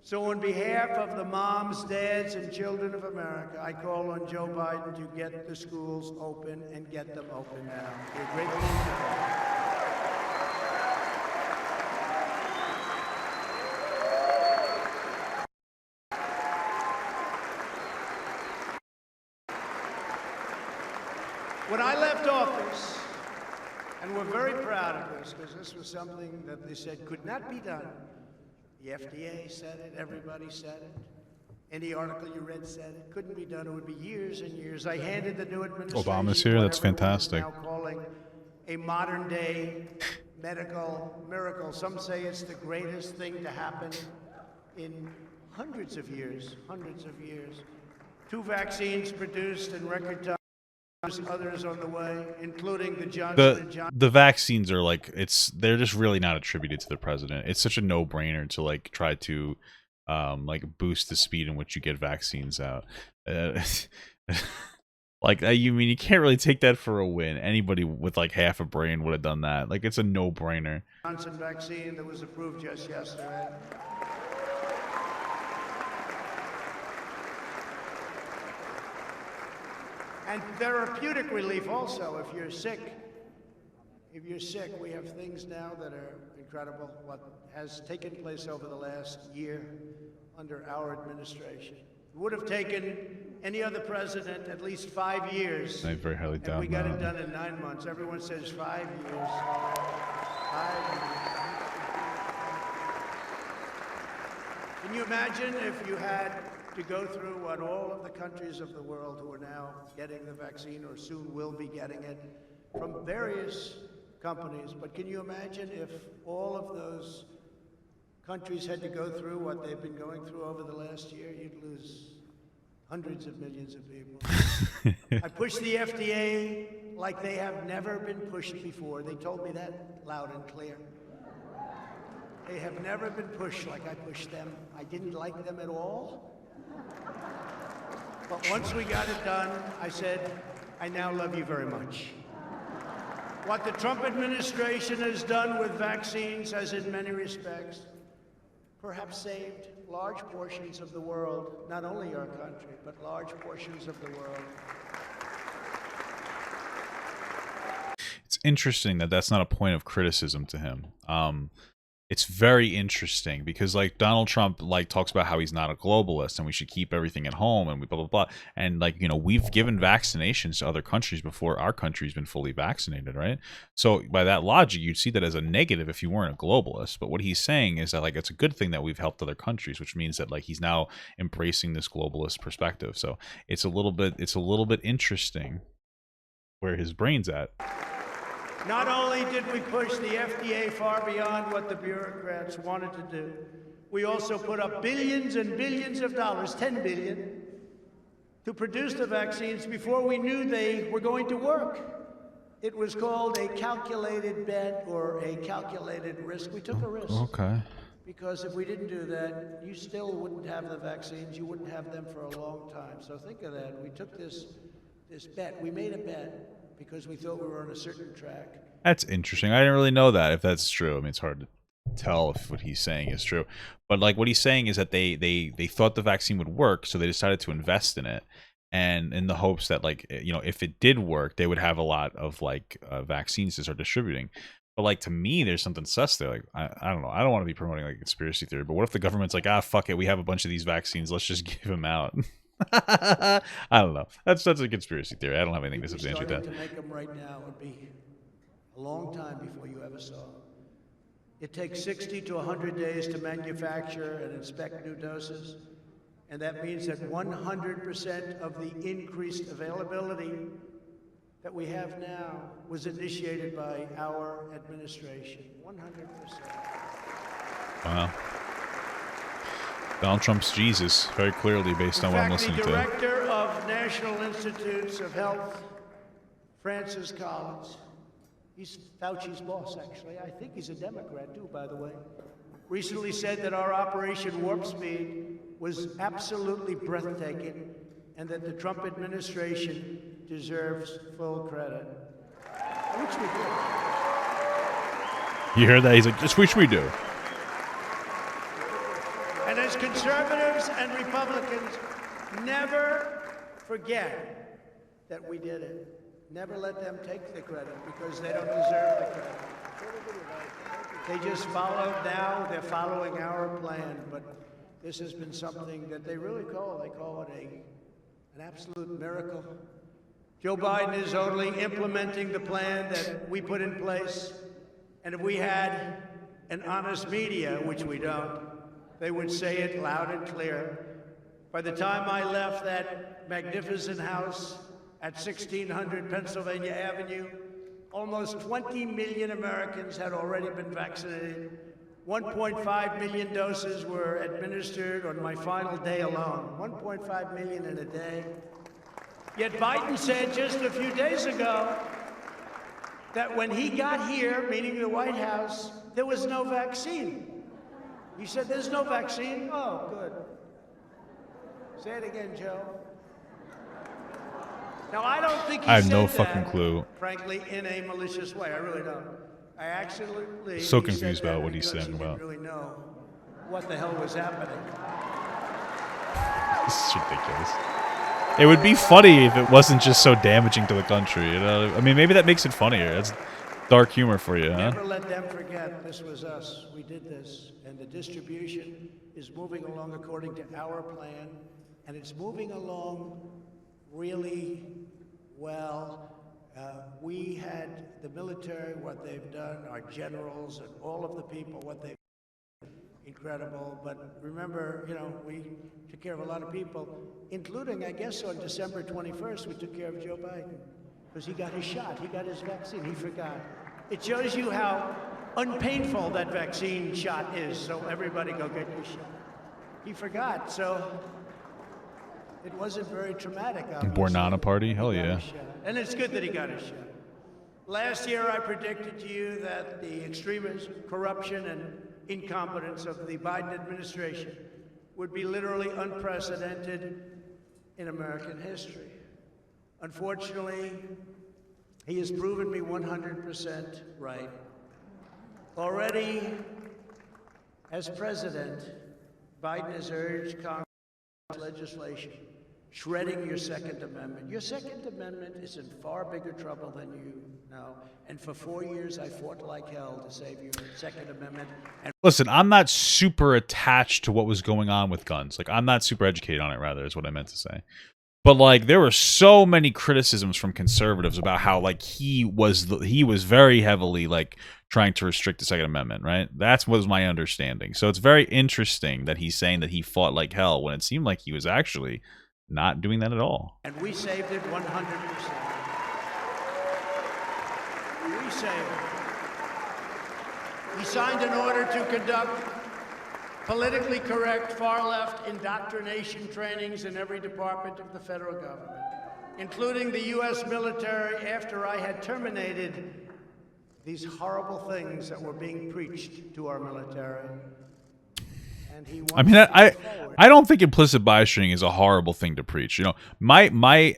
So on behalf of the moms, dads, and children of America, I call on Joe Biden to get the schools open and get them open now. We're grateful for that. When I left office, and we're very proud of this because this was something that they said could not be done. The FDA said it, everybody said it. Any article you read said it. Couldn't be done. It would be years and years. I handed the new administration Obama's here. That's fantastic. now calling a modern-day medical miracle. Some say it's the greatest thing to happen in hundreds of years. 2 vaccines produced in record time. Others on the way, including the Johnson & Johnson. The vaccines are like, they're just really not attributed to the president. It's such a no-brainer to like try to like boost the speed in which you get vaccines out. Like you mean you can't really take that for a win. Anybody with like half a brain would have done that. Like it's a no-brainer. Johnson vaccine that was approved just yesterday. And therapeutic relief also, if you're sick. If you're sick, we have things now that are incredible. What has taken place over the last year under our administration. It would have taken any other president at least 5 years. I very highly doubt and we got that. it done in 9 months. Everyone says 5 years. 5 years. Can you imagine if you had to go through what all of the countries of the world who are now getting the vaccine or soon will be getting it from various companies, but can you imagine if all of those countries had to go through what they've been going through over the last year? You'd lose hundreds of millions of people. I pushed the FDA like they have never been pushed before. They told me that loud and clear. They have never been pushed like I pushed them. I didn't like them at all. But once we got it done, I said, I now love you very much. What the Trump administration has done with vaccines has, in many respects, perhaps saved large portions of the world, not only our country, but large portions of the world. It's interesting that that's not a point of criticism to him. It's very interesting because like Donald Trump like talks about how he's not a globalist and we should keep everything at home and we blah blah blah, and like, you know, we've given vaccinations to other countries before our country's been fully vaccinated, right? So by that logic you'd see that as a negative if you weren't a globalist. But what he's saying is that like it's a good thing that we've helped other countries, which means that like he's now embracing this globalist perspective. So it's a little bit interesting where his brain's at. Not only did we push the FDA far beyond what the bureaucrats wanted to do, we also put up billions and billions of dollars, 10 billion, to produce the vaccines before we knew they were going to work. It was called a calculated bet or a calculated risk. We took a risk. Okay. Because if we didn't do that, you still wouldn't have the vaccines. You wouldn't have them for a long time. So think of that. We took this bet. We made a bet because we thought we were on a certain track. That's interesting. I didn't really know that, if that's true. I mean, it's hard to tell if what he's saying is true. But like what he's saying is that they thought the vaccine would work, so they decided to invest in it. And in the hopes that, like, you know, if it did work, they would have a lot of like vaccines to start distributing. But like to me, there's something sus there. Like I don't know. I don't want to be promoting like a conspiracy theory, but what if the government's like, ah, fuck it, we have a bunch of these vaccines, let's just give them out. I don't know. That's a conspiracy theory. I don't have anything to substantiate that. To make them right now would be a long time before you ever saw them. It takes 60 to 100 days to manufacture and inspect new doses, and that means that 100% of the increased availability that we have now was initiated by our administration. 100%. Wow. Donald Trump's Jesus, very clearly, based on what I'm listening to. The director of National Institutes of Health, Francis Collins, he's Fauci's boss, actually. I think he's a Democrat, too, by the way. Recently said that our Operation Warp Speed was absolutely breathtaking and that the Trump administration deserves full credit. Which we do. You heard that? He's like, just which we do. And as conservatives and Republicans, never forget that we did it. Never let them take the credit because they don't deserve the credit. They just followed now, they're following our plan, but this has been something that they call it an absolute miracle. Joe Biden is only implementing the plan that we put in place, and if we had an honest media, which we don't, they would say it loud and clear. By the time I left that magnificent house at 1600 Pennsylvania Avenue, almost 20 million Americans had already been vaccinated. 1.5 million doses were administered on my final day alone. 1.5 million in a day. Yet Biden said just a few days ago that when he got here, meaning the White House, there was no vaccine. He said, there's no vaccine? Oh, good. Say it again, Joe. Now, I don't think he I have said no that, fucking clue. frankly, in a malicious way. I really don't. I actually So confused about what he's saying about. Didn't really know what the hell was happening. This is ridiculous. It would be funny if it wasn't just so damaging to the country, you know? I mean, maybe that makes it funnier. That's dark humor for you, huh? Never let them forget this was us. We did this. And the distribution is moving along according to our plan. And it's moving along really well. We had the military, what they've done, our generals and all of the people, what they've done, incredible. But remember, you know, we took care of a lot of people, including, I guess, on December 21st, we took care of Joe Biden because he got his shot, he got his vaccine, he forgot. It shows you how unpainful that vaccine shot is, so everybody go get your shot. He forgot, so it wasn't very traumatic, obviously. Bornana party? Hell yeah. And it's good that he got his shot. Last year, I predicted to you that the extremism, corruption, and incompetence of the Biden administration would be literally unprecedented in American history. Unfortunately, he has proven me 100% right. Already, as president, Biden has urged Congress legislation shredding your Second Amendment. Your Second Amendment is in far bigger trouble than you know. And for 4 years, I fought like hell to save your Second Amendment. And listen, I'm not super attached to what was going on with guns. Like, I'm not super educated on it, rather, is what I meant to say. But, like, there were so many criticisms from conservatives about how, like, he was very heavily, like, trying to restrict the Second Amendment, right? That was my understanding. So it's very interesting that he's saying that he fought like hell when it seemed like he was actually not doing that at all. And we saved it 100%. We saved it. He signed an order to conduct politically correct far-left indoctrination trainings in every department of the federal government, including the U.S. military, after I had terminated these horrible things that were being preached to our military. And he I mean, I don't think implicit bias training is a horrible thing to preach. You know, my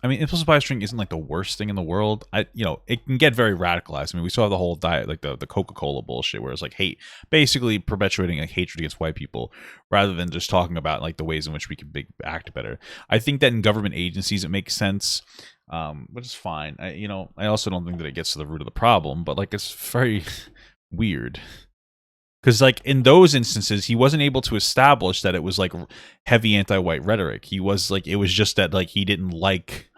I mean, impulsive biostring isn't like the worst thing in the world. It can get very radicalized. I mean, we saw the whole diet, like the Coca-Cola bullshit, where it's like hate, basically perpetuating like hatred against white people, rather than just talking about like the ways in which we can act better. I think that in government agencies it makes sense, which is fine. I also don't think that it gets to the root of the problem, but like it's very weird. Because, like, in those instances, he wasn't able to establish that it was, like, heavy anti-white rhetoric. He was, like, it was just that, like, he didn't like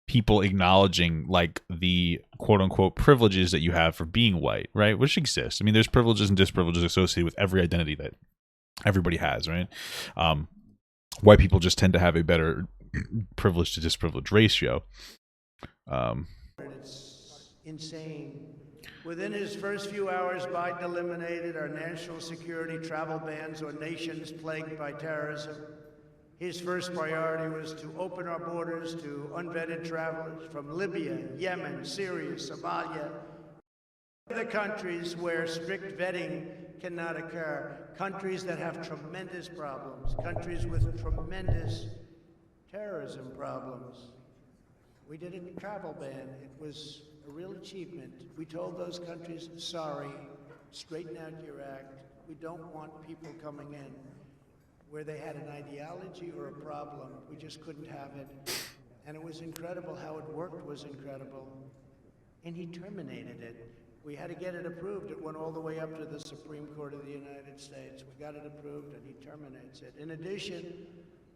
people acknowledging, like, the quote-unquote privileges that you have for being white, right? Which exist. I mean, there's privileges and disprivileges associated with every identity that everybody has, right? White people just tend to have a better privilege to disprivilege ratio. It's insane. Within his first few hours, Biden eliminated our national security travel bans on nations plagued by terrorism. His first priority was to open our borders to unvetted travelers from Libya, Yemen, Syria, Somalia, other countries where strict vetting cannot occur, countries that have tremendous problems, countries with tremendous terrorism problems. We did a travel ban. It was a real achievement. We told those countries, sorry, straighten out your act. We don't want people coming in where they had an ideology or a problem. We just couldn't have it. And it was incredible. How it worked was incredible. And he terminated it. We had to get it approved. It went all the way up to the Supreme Court of the United States. We got it approved, and he terminates it. In addition,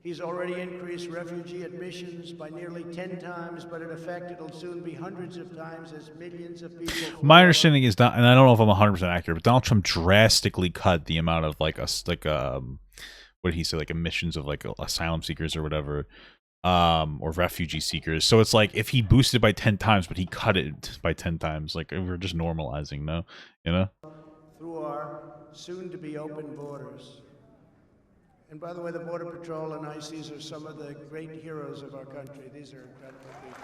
he's already increased refugee admissions by nearly 10 times, but in effect, it'll soon be hundreds of times as millions of people. My understanding is that, and I don't know if I'm 100% accurate, but Donald Trump drastically cut the amount of what did he say, like emissions of like asylum seekers or whatever, or refugee seekers. So it's like if he boosted by 10 times, but he cut it by 10 times, like we're just normalizing, no, through our soon-to-be open borders. And by the way, the Border Patrol and ICE, these are some of the great heroes of our country. These are incredible people.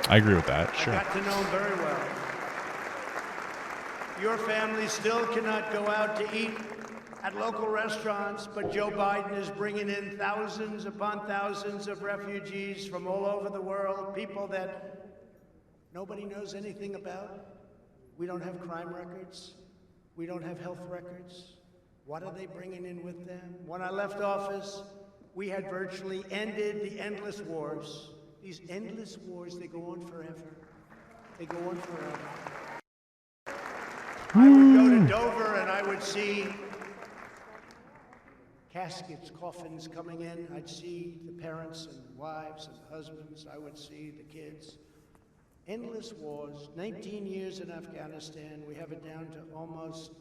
I agree with that, sure. I got to know them very well. Your family still cannot go out to eat at local restaurants, but Joe Biden is bringing in thousands upon thousands of refugees from all over the world, people that nobody knows anything about. We don't have crime records. We don't have health records. What are they bringing in with them? When I left office, we had virtually ended the endless wars. These endless wars, they go on forever. They go on forever. I would go to Dover and I would see caskets, coffins coming in. I'd see the parents and wives and husbands. I would see the kids. Endless wars, 19 years in Afghanistan. We have it down to almost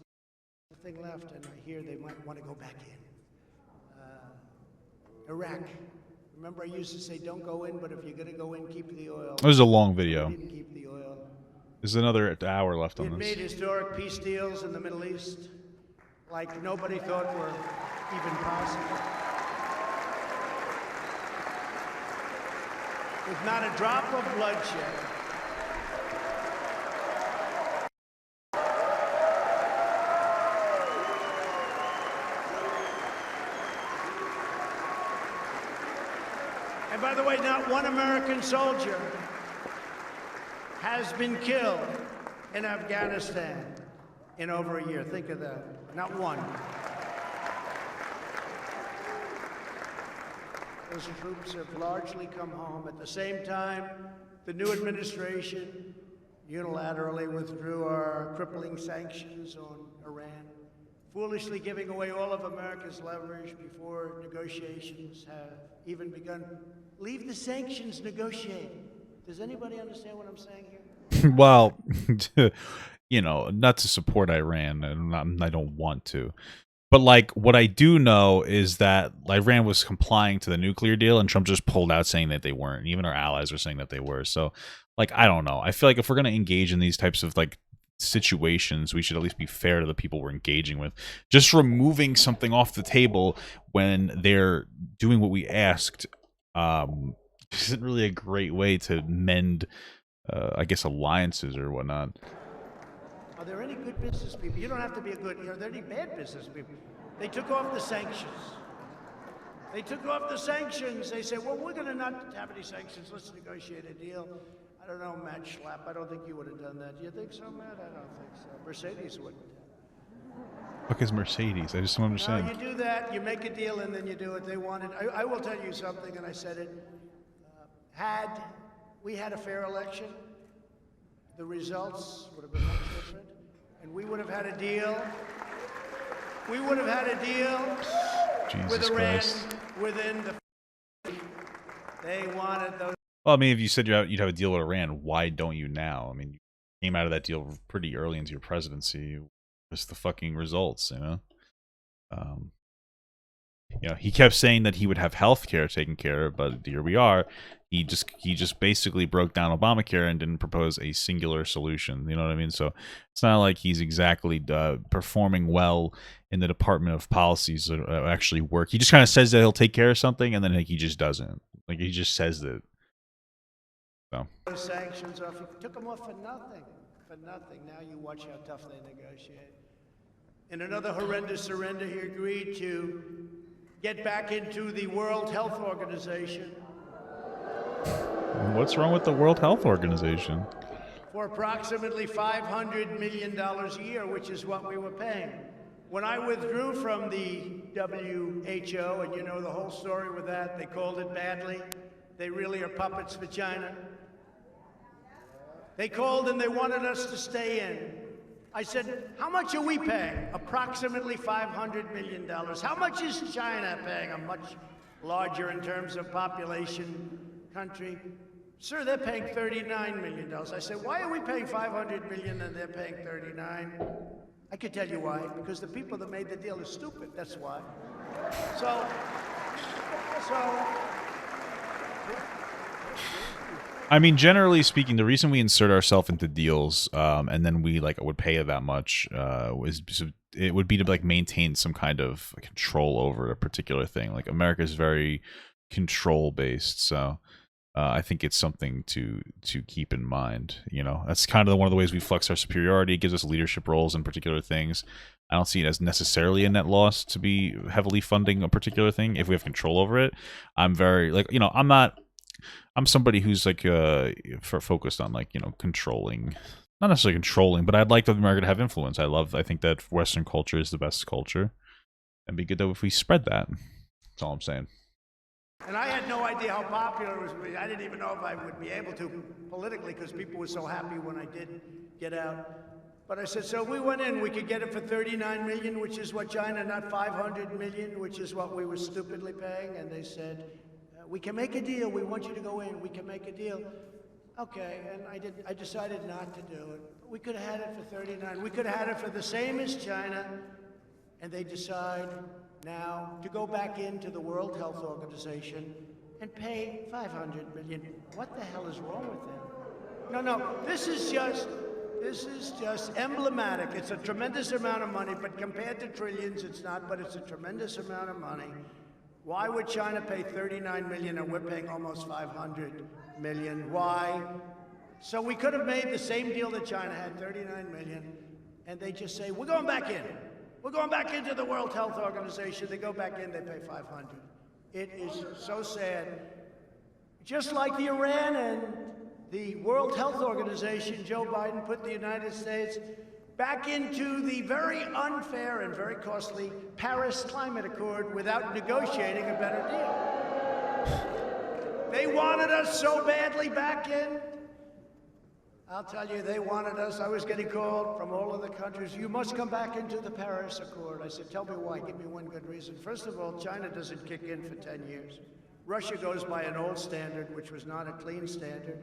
nothing left, and I hear they might want to go back in. Iraq. Remember I used to say, don't go in, but if you're going to go in, keep the oil. It was a long video. We didn't keep the oil. There's another hour left on We've this. made historic peace deals in the Middle East like nobody thought were even possible. With not a drop of bloodshed. And by the way, not one American soldier has been killed in Afghanistan in over a year. Think of that. Not one. Those troops have largely come home. At the same time, the new administration unilaterally withdrew our crippling sanctions on Iran, foolishly giving away all of America's leverage before negotiations have even begun. Leave the sanctions, negotiate. Does anybody understand what I'm saying here? Well, not to support Iran, and I don't want to. But, like, what I do know is that Iran was complying to the nuclear deal, and Trump just pulled out saying that they weren't. Even our allies were saying that they were. So, like, I don't know. I feel like if we're going to engage in these types of, like, situations, we should at least be fair to the people we're engaging with. Just removing something off the table when they're doing what we asked isn't really a great way to mend, I guess, alliances or whatnot. Are there any good business people? You don't have to be a good. Are there any bad business people? They took off the sanctions. They took off the sanctions. They said, well, we're going to not have any sanctions. Let's negotiate a deal. I don't know, Matt Schlapp. I don't think you would have done that. Do you think so, Matt? I don't think so. Mercedes wouldn't. Fuck is Mercedes? I just don't understand. No, you do that. You make a deal and then you do it. They wanted. I will tell you something, and I said it. Had we had a fair election, the results would have been much different, and we would have had a deal. We would have had a deal with Iran within the. They wanted those. Well, I mean, if you said you'd have a deal with Iran, why don't you now? I mean, you came out of that deal pretty early into your presidency. What's the fucking results, you know? He kept saying that he would have health care taken care of, but here we are. He just basically broke down Obamacare and didn't propose a singular solution. You know what I mean? So it's not like he's exactly performing well in the Department of Policies that actually work. He just kind of says that he'll take care of something, and then he just doesn't. Like, he just says that. So. Those sanctions off. He took them off for nothing. For nothing. Now you watch how tough they negotiate. In another horrendous surrender, he agreed to get back into the World Health Organization. What's wrong with the World Health Organization? For approximately $500 million a year, which is what we were paying. When I withdrew from the WHO, and you know the whole story with that, they called it badly. They really are puppets for China. They called and they wanted us to stay in. I said, how much are we paying? Approximately $500 million. How much is China paying? A much larger in terms of population country. Sir, they're paying $39 million. I said, why are we paying $500 million and they're paying $39? I could tell you why. Because the people that made the deal are stupid. That's why. So. I mean, generally speaking, the reason we insert ourselves into deals, and then we would pay that much, it would be to maintain some kind of control over a particular thing. Like, America is very control based, so I think it's something to keep in mind. You know, that's kind of one of the ways we flex our superiority. It gives us leadership roles in particular things. I don't see it as necessarily a net loss to be heavily funding a particular thing if we have control over it. I'm very I'm somebody who's focused on controlling, not necessarily controlling, but I'd like America to have influence. I think that Western culture is the best culture, and be good though if we spread that. That's all I'm saying. And I had no idea how popular it was. I didn't even know if I would be able to politically, because people were so happy when I did get out. But I said, so we went in, we could get it for $39 million, which is what China, not $500 million, which is what we were stupidly paying. And they said, we can make a deal. We want you to go in. We can make a deal. Okay, and I decided not to do it. We could have had it for $39. We could have had it for the same as China, and they decide now to go back into the World Health Organization and pay $500 million. What the hell is wrong with them? No, this is just emblematic. It's a tremendous amount of money, but compared to trillions, it's not, but it's a tremendous amount of money. Why would China pay $39 million and we're paying almost $500 million? Why? So we could have made the same deal that China had, $39 million, and they just say, we're going back in. We're going back into the World Health Organization. They go back in, they pay $500. It is so sad. Just like the Iran and the World Health Organization, Joe Biden put the United States back into the very unfair and very costly Paris Climate Accord without negotiating a better deal. They wanted us so badly back in. I'll tell you, they wanted us. I was getting called from all of the countries. You must come back into the Paris Accord. I said, tell me why. Give me one good reason. First of all, China doesn't kick in for 10 years. Russia goes by an old standard, which was not a clean standard,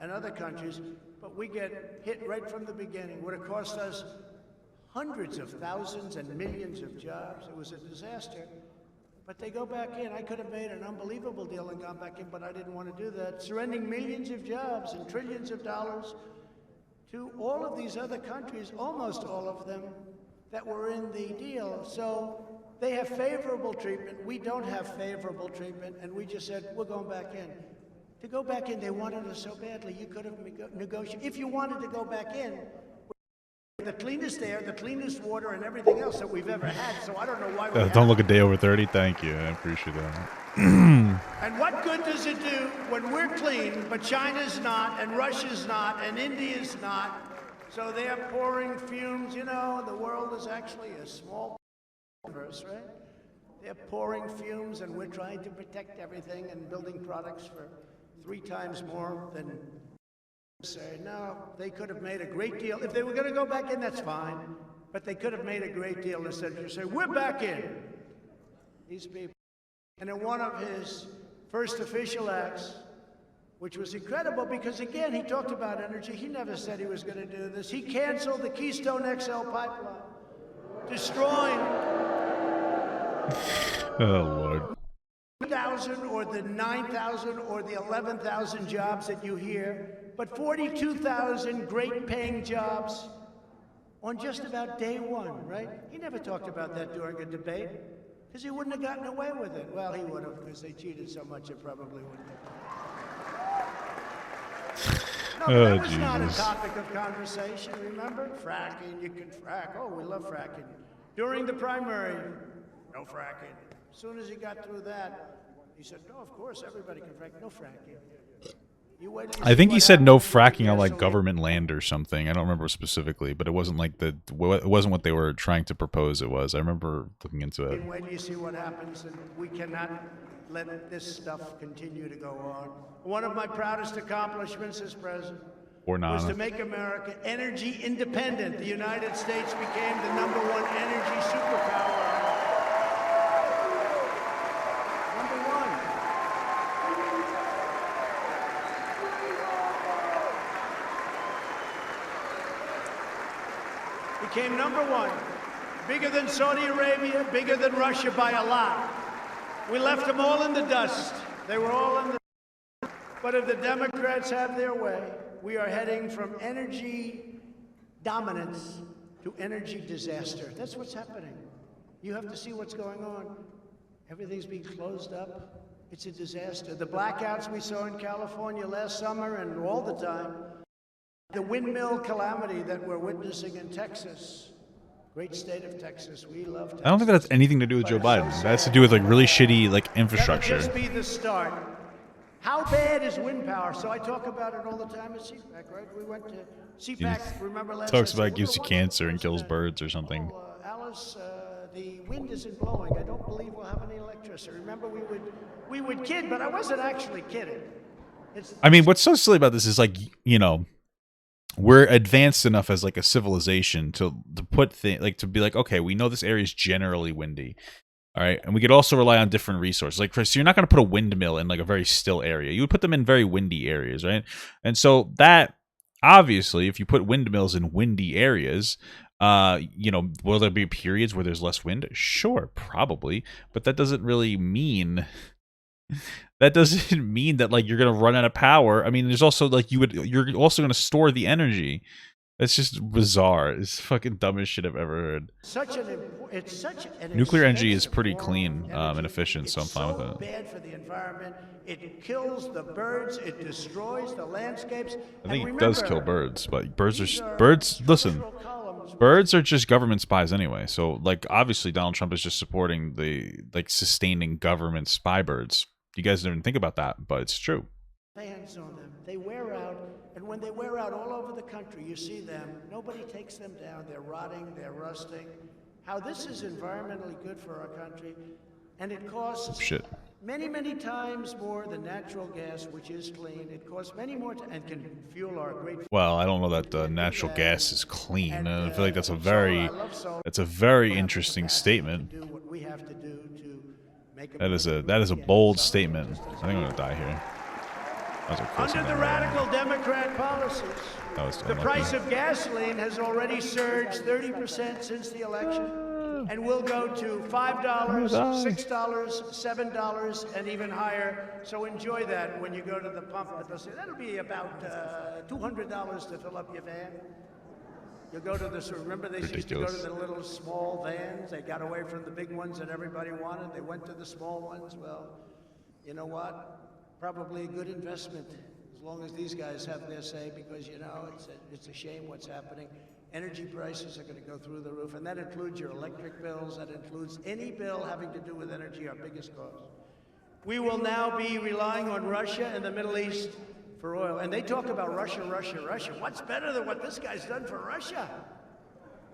and other countries. But we get hit right from the beginning. It would have cost us hundreds of thousands and millions of jobs. It was a disaster. But they go back in. I could have made an unbelievable deal and gone back in, but I didn't want to do that. Surrendering millions of jobs and trillions of dollars to all of these other countries, almost all of them, that were in the deal. So they have favorable treatment. We don't have favorable treatment, and we just said, we're going back in. To go back in, they wanted us so badly. You could have negotiated. If you wanted to go back in, the cleanest air, the cleanest water, and everything else that we've ever had. So I don't know why we Don't haven't. look a day over 30. Thank you. I appreciate that. And what good does it do when we're clean, but China's not, and Russia's not, and India's not? So they're pouring fumes. You know, the world is actually a small universe, right? They're pouring fumes, and we're trying to protect everything and building products for 3 times more than say. No, they could have made a great deal. If they were going to go back in, that's fine. But they could have made a great deal instead of just say, we're back in. These people. And in one of his first official acts, which was incredible because, again, he talked about energy. He never said he was going to do this. He canceled the Keystone XL pipeline, destroying Oh, Lord. 1,000 or the 9,000 or the 11,000 jobs that you hear, but 42,000 great-paying jobs on just about day one, right? He never talked about that during a debate because he wouldn't have gotten away with it. Well, he would have because they cheated so much it probably wouldn't have. No, but that was not a topic of conversation, remember? Fracking, you can frack. Oh, we love fracking. During the primary, no fracking. As soon as he got through that, he said, no, of course, everybody can frack. No fracking. You wait till you I think see he what said no happens with fracking on like gasoline. government land or something. I don't remember specifically, but it wasn't like it wasn't what they were trying to propose. It was. I remember looking into it. Wait till you see what happens, and we cannot let this stuff continue to go on. One of my proudest accomplishments as president Or was to not. make America energy independent. The United States became the #1 energy superpower. Number one. Became #1. Bigger than Saudi Arabia, bigger than Russia by a lot. We left them all in the dust. They were all in the. But if the Democrats have their way, we are heading from energy dominance to energy disaster. That's what's happening. You have to see what's going on. Everything's being closed up. It's a disaster. The blackouts we saw in California last summer and all the time. The windmill calamity that we're witnessing in Texas. Great state of Texas. We love Texas. I don't think that has anything to do with Joe Biden. That has to do with like really shitty like That'll infrastructure. just be the start. How bad is wind power? So I talk about it all the time at CPAC, right? We went to CPAC, remember last Talks night, about it gives you what cancer and was kills that? birds or something. Oh, Alice, the wind isn't blowing. I don't believe we'll have any electricity. Remember, we would kid, but I wasn't actually kidding. I mean, what's so silly about this is like, you know, we're advanced enough as like a civilization to put to be like, okay, we know this area is generally windy. All right. And we could also rely on different resources. Like, Chris, you're not going to put a windmill in like a very still area. You would put them in very windy areas, right? And so that obviously, if you put windmills in windy areas, you know, will there be periods where there's less wind? Sure, probably. But that doesn't really mean that doesn't mean that like you're gonna run out of power. I mean, there's also like you're also gonna store the energy. It's just bizarre. It's fucking dumbest shit I've ever heard. It's such an Nuclear energy is expensive pretty form of clean and energy. efficient, so I'm fine with It's it. so bad for the environment. It kills the birds. It destroys the landscapes. I think And it does remember, kill birds, but birds these are birds. Listen, structural columns. birds are just government spies anyway. So like, obviously, Donald Trump is just supporting the like sustaining government spy birds. You guys didn't think about that, but it's true. Fans on them. They wear out, and when they wear out all over the country, you see them. Nobody takes them down. They're rotting. They're rusting. How this is environmentally good for our country, and it costs Shit. many times more than natural gas, which is clean. It costs many more and can fuel our great. Well, I don't know that natural gas is clean. And I feel like that's a solar. very interesting statement. Do what we have to do to make That is a bold statement. I think I'm gonna die here. That was a close Under the one. radical Democrat policies, That was the unlucky. price of gasoline has already surged 30% since the election and will go to $5, $6, $7, and even higher. So enjoy that when you go to the pump. They'll say, that'll be about $200 to fill up your van. You'll go to this, remember they used to go to Ridiculous. the little small vans? They got away from the big ones that everybody wanted. They went to the small ones. Well, you know what? Probably a good investment as long as these guys have their say, because, you know, it's a shame what's happening. Energy prices are going to go through the roof, and that includes your electric bills, that includes any bill having to do with energy, our biggest cost. We will now be relying on Russia and the Middle East for oil. And they talk about Russia, Russia, Russia. What's better than what this guy's done for Russia?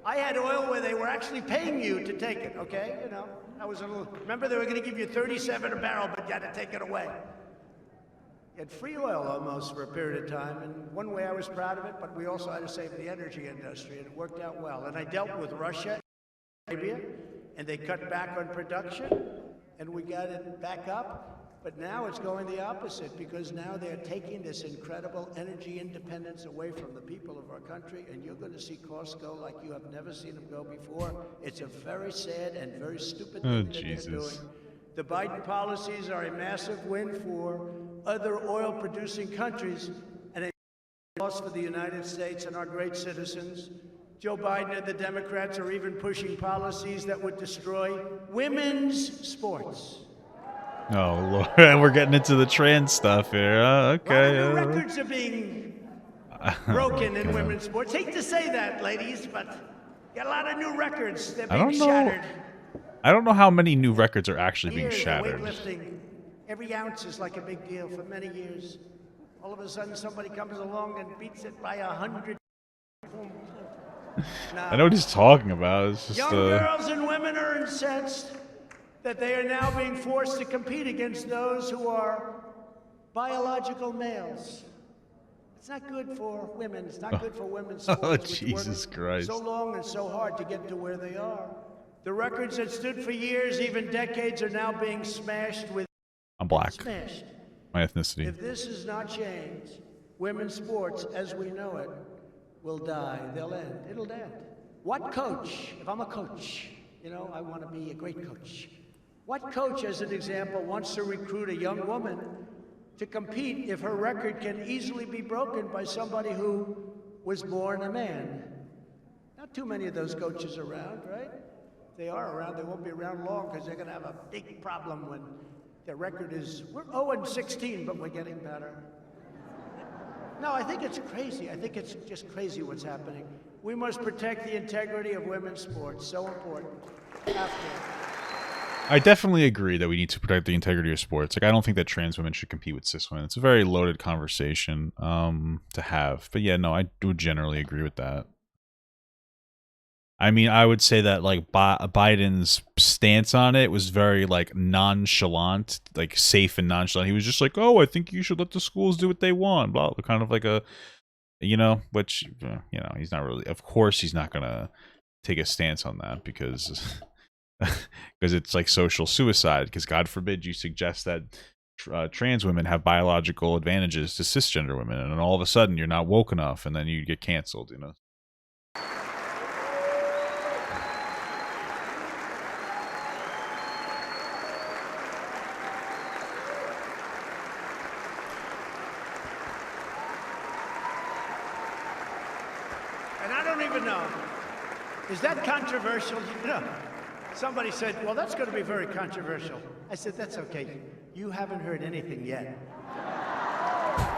I had oil where they were actually paying you to take it, okay? You know, I was a little, remember they were going to give you 37 a barrel, but you had to take it away. You had free oil almost for a period of time, and one way I was proud of it, but we also had to save the energy industry, and it worked out well. And I dealt with Russia and Arabia, and they cut back on production, and we got it back up. But now it's going the opposite, because now they're taking this incredible energy independence away from the people of our country, and you're going to see costs go like you have never seen them go before. It's a very sad and very stupid thing that they're doing. The Biden policies are a massive win for other oil-producing countries and a loss for the United States and our great citizens. Joe Biden and the Democrats are even pushing policies that would destroy women's sports. Oh, Lord. We're getting into the trans stuff here. Okay. A lot of new records are being broken in women's sports. Hate to say that, ladies, but got a lot of new records. They're being shattered. I don't know how many new records are actually being Years of shattered. weightlifting, every ounce is like a big deal for many years. All of a sudden, somebody comes along and beats it by 100. I know what he's talking about. It's just young girls and women are incensed that they are now being forced to compete against those who are biological males. It's not good for women. It's not good for women's sports. Oh, which Jesus worked Christ. so long and so hard to get to where they are. The records that stood for years, even decades, are now being smashed with. I'm black. Smashed. My ethnicity. If this is not changed, women's sports, as we know it, will die. They'll end. It'll end. What coach, if I'm a coach, you know, I want to be a great coach. What coach, as an example, wants to recruit a young woman to compete if her record can easily be broken by somebody who was born a man? Not too many of those coaches around, right? They are around. They won't be around long because they're going to have a big problem when their record is, we're 0-16, but we're getting better. No, I think it's crazy. I think it's just crazy what's happening. We must protect the integrity of women's sports. So important. I definitely agree that we need to protect the integrity of sports. Like, I don't think that trans women should compete with cis women. It's a very loaded conversation to have. But yeah, no, I do generally agree with that. I mean, I would say that like Biden's stance on it was very like nonchalant, like safe and nonchalant. He was just like, "Oh, I think you should let the schools do what they want." Blah, kind of like a, you know, which you know, he's not really. Of course, he's not gonna take a stance on that because it's like social suicide. Because God forbid you suggest that trans women have biological advantages to cisgender women, and then all of a sudden you're not woke enough, and then you get canceled. You know. Is that controversial? You know, somebody said, well, that's going to be very controversial. I said, that's okay. You haven't heard anything yet.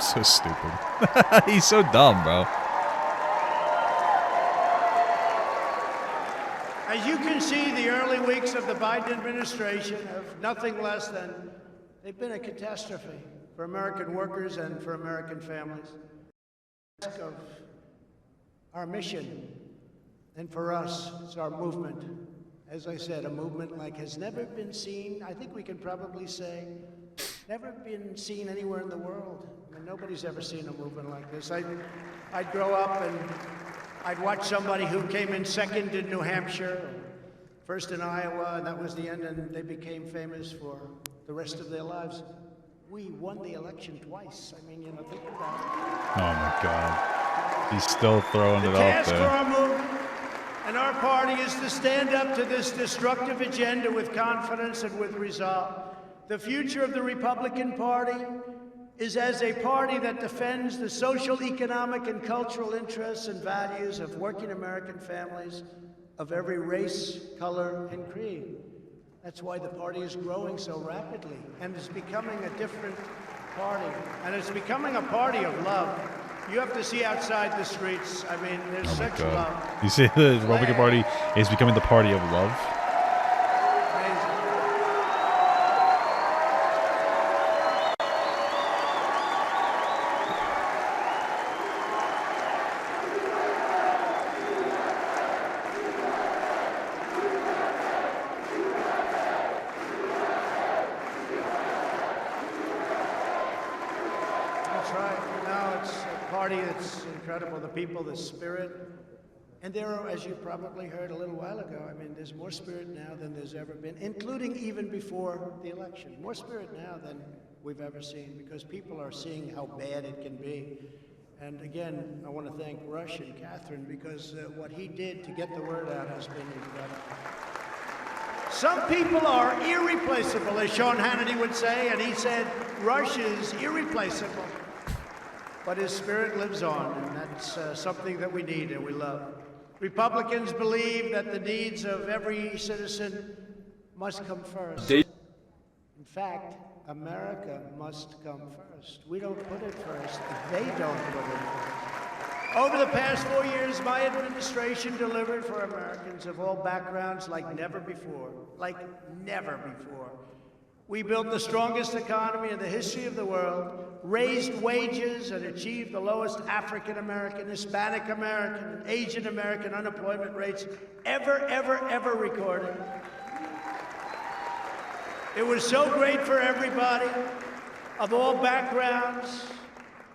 So stupid. He's so dumb, bro. As you can see, the early weeks of the Biden administration have nothing less than, they've been a catastrophe for American workers and for American families. Of our mission. And for us, it's our movement. As I said, a movement like has never been seen, I think we can probably say, never been seen anywhere in the world. I mean, nobody's ever seen a movement like this. I'd grow up and I'd watch somebody who came in second in New Hampshire, first in Iowa, and that was the end, and they became famous for the rest of their lives. We won the election twice. I mean, you know, think about it. Oh my God. He's still throwing it out there. The task for our movement and our party is to stand up to this destructive agenda with confidence and with resolve. The future of the Republican Party is as a party that defends the social, economic, and cultural interests and values of working American families of every race, color, and creed. That's why the party is growing so rapidly and is becoming a different party. And it's becoming a party of love. You have to see outside the streets. I mean, there's such love. You see, the Republican Party is becoming the party of love. Amazing. That's right. No, it's a party that's incredible. The people, the spirit. And there are, as you probably heard a little while ago, I mean, there's more spirit now than there's ever been, including even before the election. More spirit now than we've ever seen, because people are seeing how bad it can be. And again, I want to thank Rush and Catherine, because what he did to get the word out has been incredible. Some people are irreplaceable, as Sean Hannity would say, and he said Rush is irreplaceable. But his spirit lives on, and that's something that we need and we love. Republicans believe that the needs of every citizen must come first. In fact, America must come first. We don't put it first. They don't put it first. Over the past 4 years, my administration delivered for Americans of all backgrounds like never before. Like never before. We built the strongest economy in the history of the world, raised wages, and achieved the lowest African American, Hispanic American, and Asian American unemployment rates ever recorded. It was so great for everybody of all backgrounds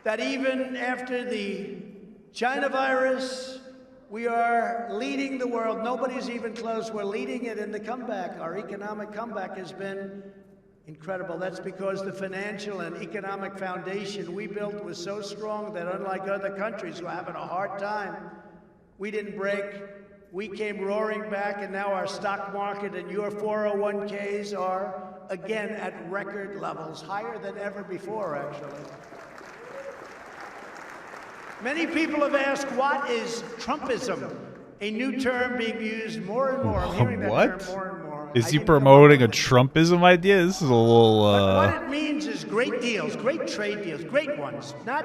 that even after the China virus, we are leading the world. Nobody's even close. We're leading it in the comeback. Our economic comeback has been incredible. That's because the financial and economic foundation we built was so strong that unlike other countries who are having a hard time, we didn't break. We came roaring back, and now our stock market and your 401ks are, again, at record levels, higher than ever before, actually. Many people have asked, what is Trumpism? A new term being used more and more. I'm hearing that term more and more. Is he promoting a Trumpism idea? This is a little, What it means is great deals, great trade deals, great ones. Not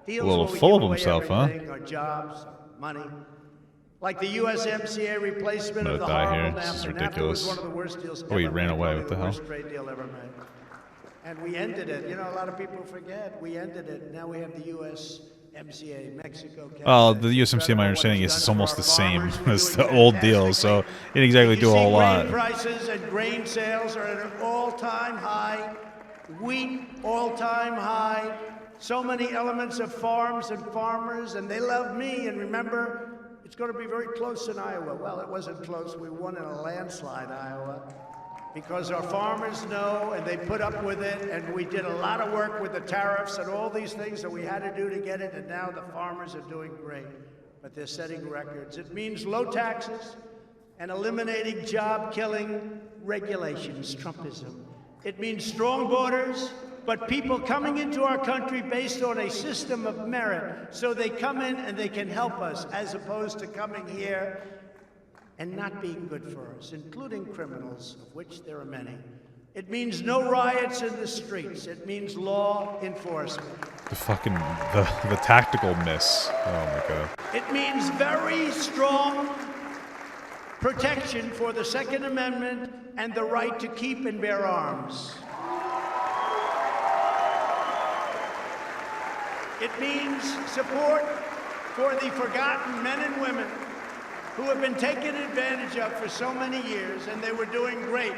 deals a little where we full give of away himself, huh? everything, or jobs, or money. Like the USMCA replacement of the die horrible here. NAFTA. This is NAFTA ridiculous. was one of the worst deals Oh, he ever ran made, away. probably What the the hell? worst trade deal ever made. And we ended it. You know, a lot of people forget. We ended it. Now we have the USMCA, Mexico, Canada. Well, the USMCA, my understanding is it's almost the same as the old deal, so he didn't exactly do a whole lot. Grain prices and grain sales are at an all-time high. Wheat, all-time high. So many elements of farms and farmers, and they love me. And remember, it's going to be very close in Iowa. Well, it wasn't close. We won in a landslide, Iowa, because our farmers know, and they put up with it, and we did a lot of work with the tariffs and all these things that we had to do to get it, and now the farmers are doing great, but they're setting records. It means low taxes and eliminating job-killing regulations, Trumpism. It means strong borders, but people coming into our country based on a system of merit, so they come in and they can help us, as opposed to coming here and not being good for us, including criminals, of which there are many. It means no riots in the streets. It means law enforcement. The fucking, the tactical miss. Oh my god. It means very strong protection for the Second Amendment and the right to keep and bear arms. It means support for the forgotten men and women who have been taken advantage of for so many years, and they were doing great.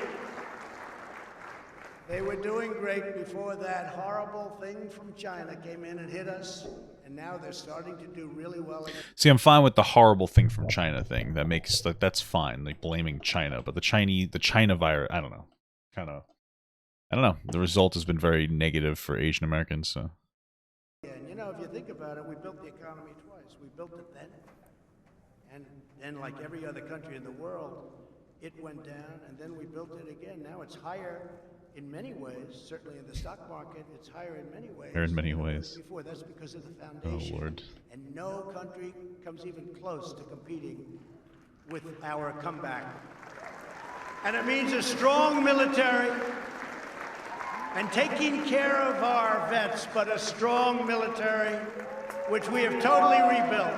They were doing great before that horrible thing from China came in and hit us, and now they're starting to do really well again. See, I'm fine with the horrible thing from China thing. That makes, like, that's fine, like blaming China, but the China virus, I don't know. I don't know. The result has been very negative for Asian Americans, so. And you know, if you think about it, we built the economy twice. We built it then, and then like every other country in the world, it went down, and then we built it again. Now it's higher in many ways. Certainly in the stock market, it's higher in many ways. Higher in many ways. Before, that's because of the foundation. Oh, Lord. And no country comes even close to competing with our comeback. And it means a strong military and taking care of our vets, but a strong military which we have totally rebuilt.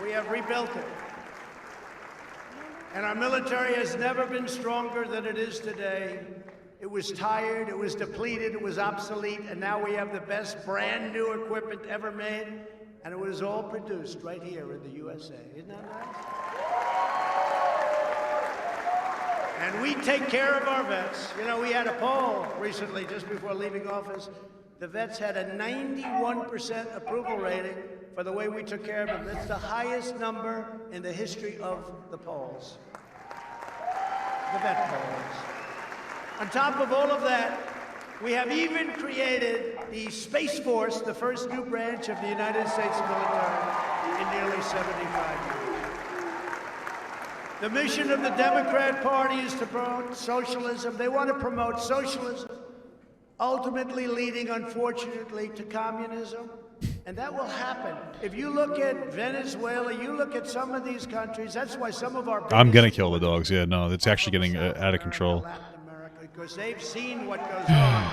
We have rebuilt it. And our military has never been stronger than it is today. It was tired, it was depleted, it was obsolete, and now we have the best brand new equipment ever made, and it was all produced right here in the USA. Isn't that nice? And we take care of our vets. You know, we had a poll recently, just before leaving office. The vets had a 91% approval rating for the way we took care of them. That's the highest number in the history of the polls. The vet polls. On top of all of that, we have even created the Space Force, the first new branch of the United States military in nearly 75 years. The mission of the Democrat Party is to promote socialism. They want to promote socialism, ultimately leading, unfortunately, to communism. And that will happen. If you look at Venezuela, you look at some of these countries, that's why some of our... I'm gonna kill the dogs. Yeah, no, it's actually getting out of control. Latin America, because they've seen what goes on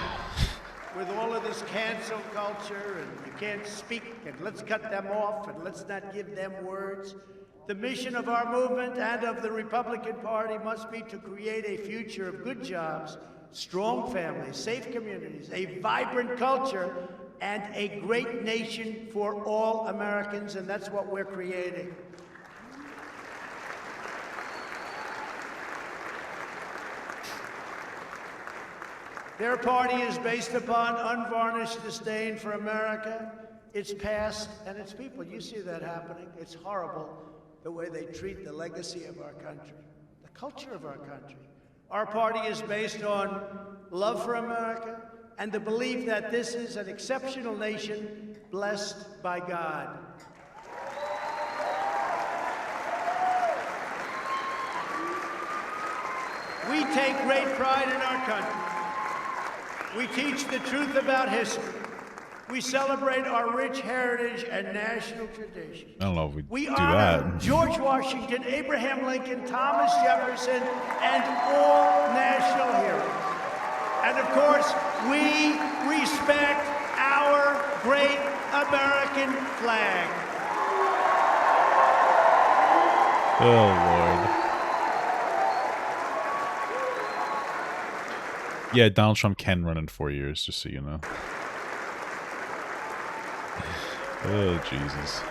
with all of this cancel culture, and you can't speak, and let's cut them off, and let's not give them words. The mission of our movement and of the Republican Party must be to create a future of good jobs, strong families, safe communities, a vibrant culture, and a great nation for all Americans, and that's what we're creating. Their party is based upon unvarnished disdain for America, its past, and its people. You see that happening. It's horrible, the way they treat the legacy of our country, the culture of our country. Our party is based on love for America and the belief that this is an exceptional nation blessed by God. We take great pride in our country. We teach the truth about history. We celebrate our rich heritage and national traditions. I don't know if we do honor that. George Washington, Abraham Lincoln, Thomas Jefferson, and all national heroes. And of course, we respect our great American flag. Oh, Lord. Yeah, Donald Trump can run in 4 years, just so you know. Oh, Jesus.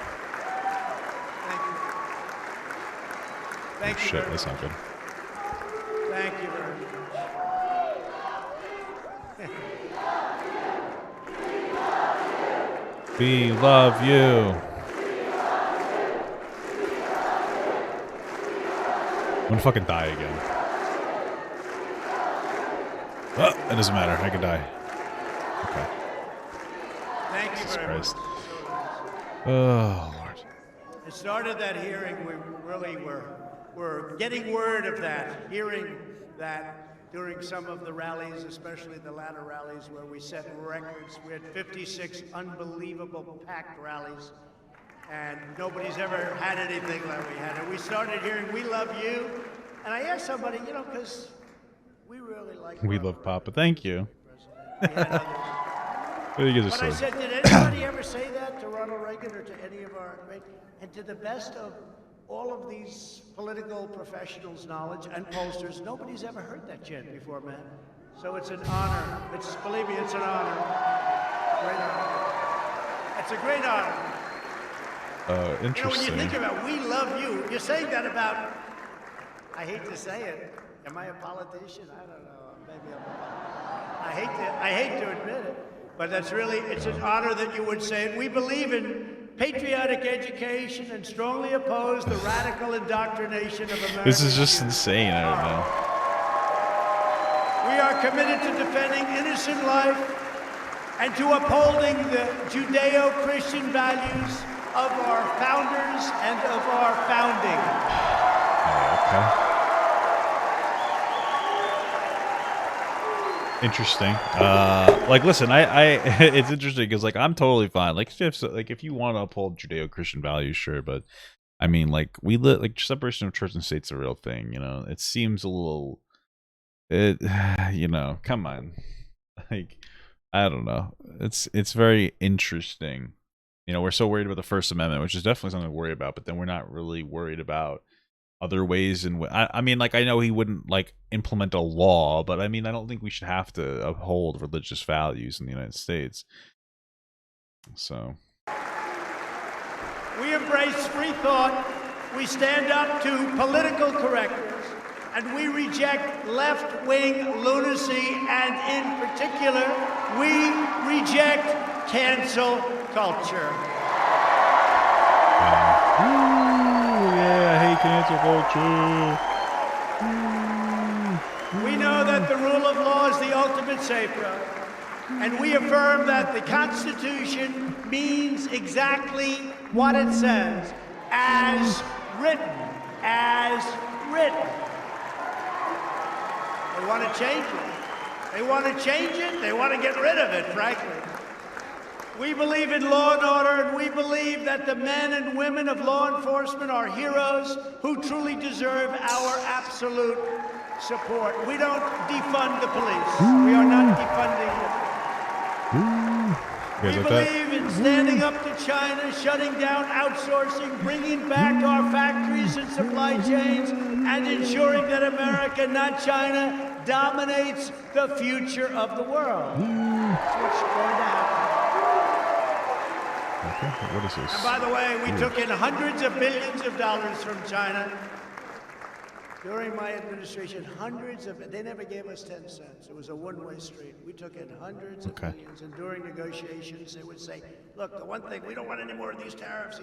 Thank you. Shit, that's not good. Thank you very much. We love you. I'm gonna fucking die again. Oh, it doesn't matter. I could die. Okay. Thank you Jesus very Christ. much. Oh, Lord. It started that hearing. We really were getting word of that, hearing that during some of the rallies, especially the latter rallies where we set records. We had 56 unbelievable packed rallies, and nobody's ever had anything like we had. And we started hearing, "We love you." And I asked somebody, you know, because we really like... We love Papa. Thank you. We had others. What do you guys But I say? said, did anybody ever say that to Ronald Reagan or to any of our great... And to the best of all of these political professionals' knowledge and pollsters, nobody's ever heard that chant before, man. So it's an honor. It's, believe me, it's an honor. Great honor. It's a great honor. Interesting. You know, when you think about "we love you," you're saying that about, I hate to say it, am I a politician? I don't know. Maybe I hate to admit it. But that's really, it's an honor that you would say it. We believe in patriotic education and strongly oppose the radical indoctrination of America. This is just insane. I don't know. We are committed to defending innocent life and to upholding the Judeo-Christian values of our founders and of our founding. Okay. Interesting. Like, listen, I it's interesting because, like, I'm totally fine. Like, if you want to uphold Judeo-Christian values, sure, but I mean, like, we live, like, separation of church and state's a real thing. You know, it seems a little, you know, come on, like, I don't know. It's very interesting You know, we're so worried about the First Amendment, which is definitely something to worry about, but then we're not really worried about other ways. And I mean, like, I know he wouldn't like implement a law, but I mean, I don't think we should have to uphold religious values in the United States. So we embrace free thought. We stand up to political correctness, and we reject left-wing lunacy, and in particular, we reject cancel culture. Ooh, yeah, I hate cancel culture. We know that the rule of law is the ultimate safeguard, and we affirm that the Constitution means exactly what it says, as written, as written. They want to change it. They want to change it. They want to get rid of it, frankly. We believe in law and order, and we believe that the men and women of law enforcement are heroes who truly deserve our absolute support. We don't defund the police. We are not defunding them. We believe in standing up to China, shutting down outsourcing, bringing back our factories and supply chains, and ensuring that America, not China, dominates the future of the world. That's what's going to happen. Okay, what is this? And by the way, we took in hundreds of billions of dollars from China. During my administration, they never gave us 10 cents. It was a one-way street. We took in hundreds of billions, and during negotiations, they would say, look, the one thing, we don't want any more of these tariffs.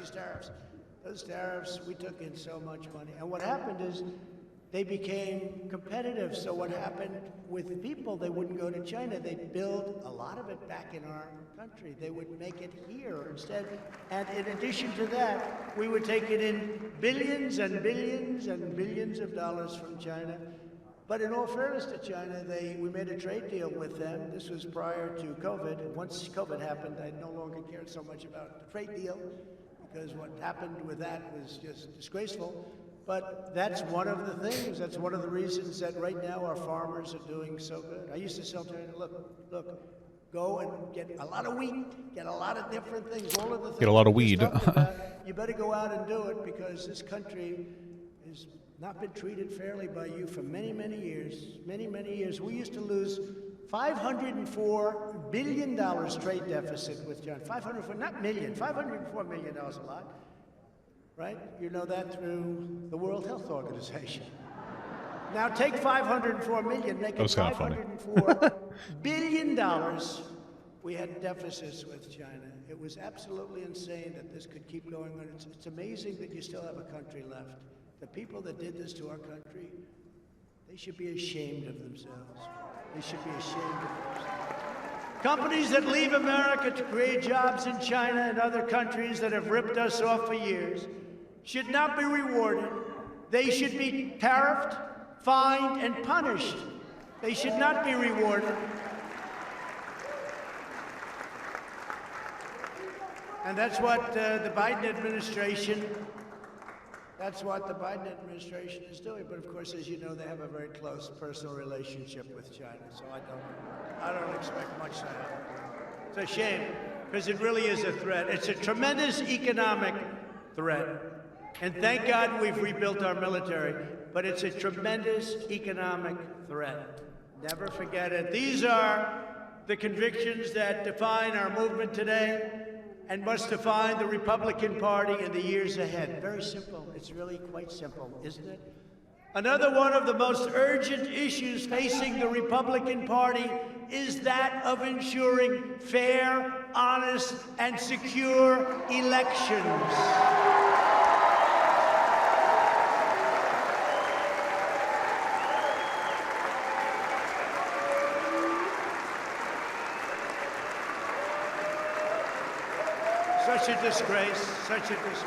Those tariffs, we took in so much money. And what happened is they became competitive. So what happened with people, they wouldn't go to China. They'd build a lot of it back in our country. They would make it here instead. And in addition to that, we would take it in billions and billions and billions of dollars from China. But in all fairness to China, we made a trade deal with them. This was prior to COVID. Once COVID happened, I no longer cared so much about the trade deal, because what happened with that was just disgraceful. But that's one of the things, that's one of the reasons that right now our farmers are doing so good. I used to tell China, look, go and get a lot of wheat, get a lot of different things, all of the things. Get a lot of weed. You better go out and do it, because this country has not been treated fairly by you for many, many years, many, many years. We used to lose $504 billion trade deficit with China. 504, not million, $504 million a lot. Right? You know that through the World Health Organization. Now take $504 million, make it $504 billion. We had deficits with China. It was absolutely insane that this could keep going on. It's amazing that you still have a country left. The people that did this to our country, they should be ashamed of themselves. They should be ashamed of themselves. Companies that leave America to create jobs in China and other countries that have ripped us off for years should not be rewarded. They should be tariffed, fined, and punished. They should not be rewarded. And that's what the Biden administration is doing. But of course, as you know, they have a very close personal relationship with China. So I don't expect much to happen. It's a shame, because it really is a threat. It's a tremendous economic threat. And thank God we've rebuilt our military, but it's a tremendous economic threat. Never forget it. These are the convictions that define our movement today and must define the Republican Party in the years ahead. Very simple. It's really quite simple, isn't it? Another one of the most urgent issues facing the Republican Party is that of ensuring fair, honest, and secure elections. Such a disgrace, such a disgrace.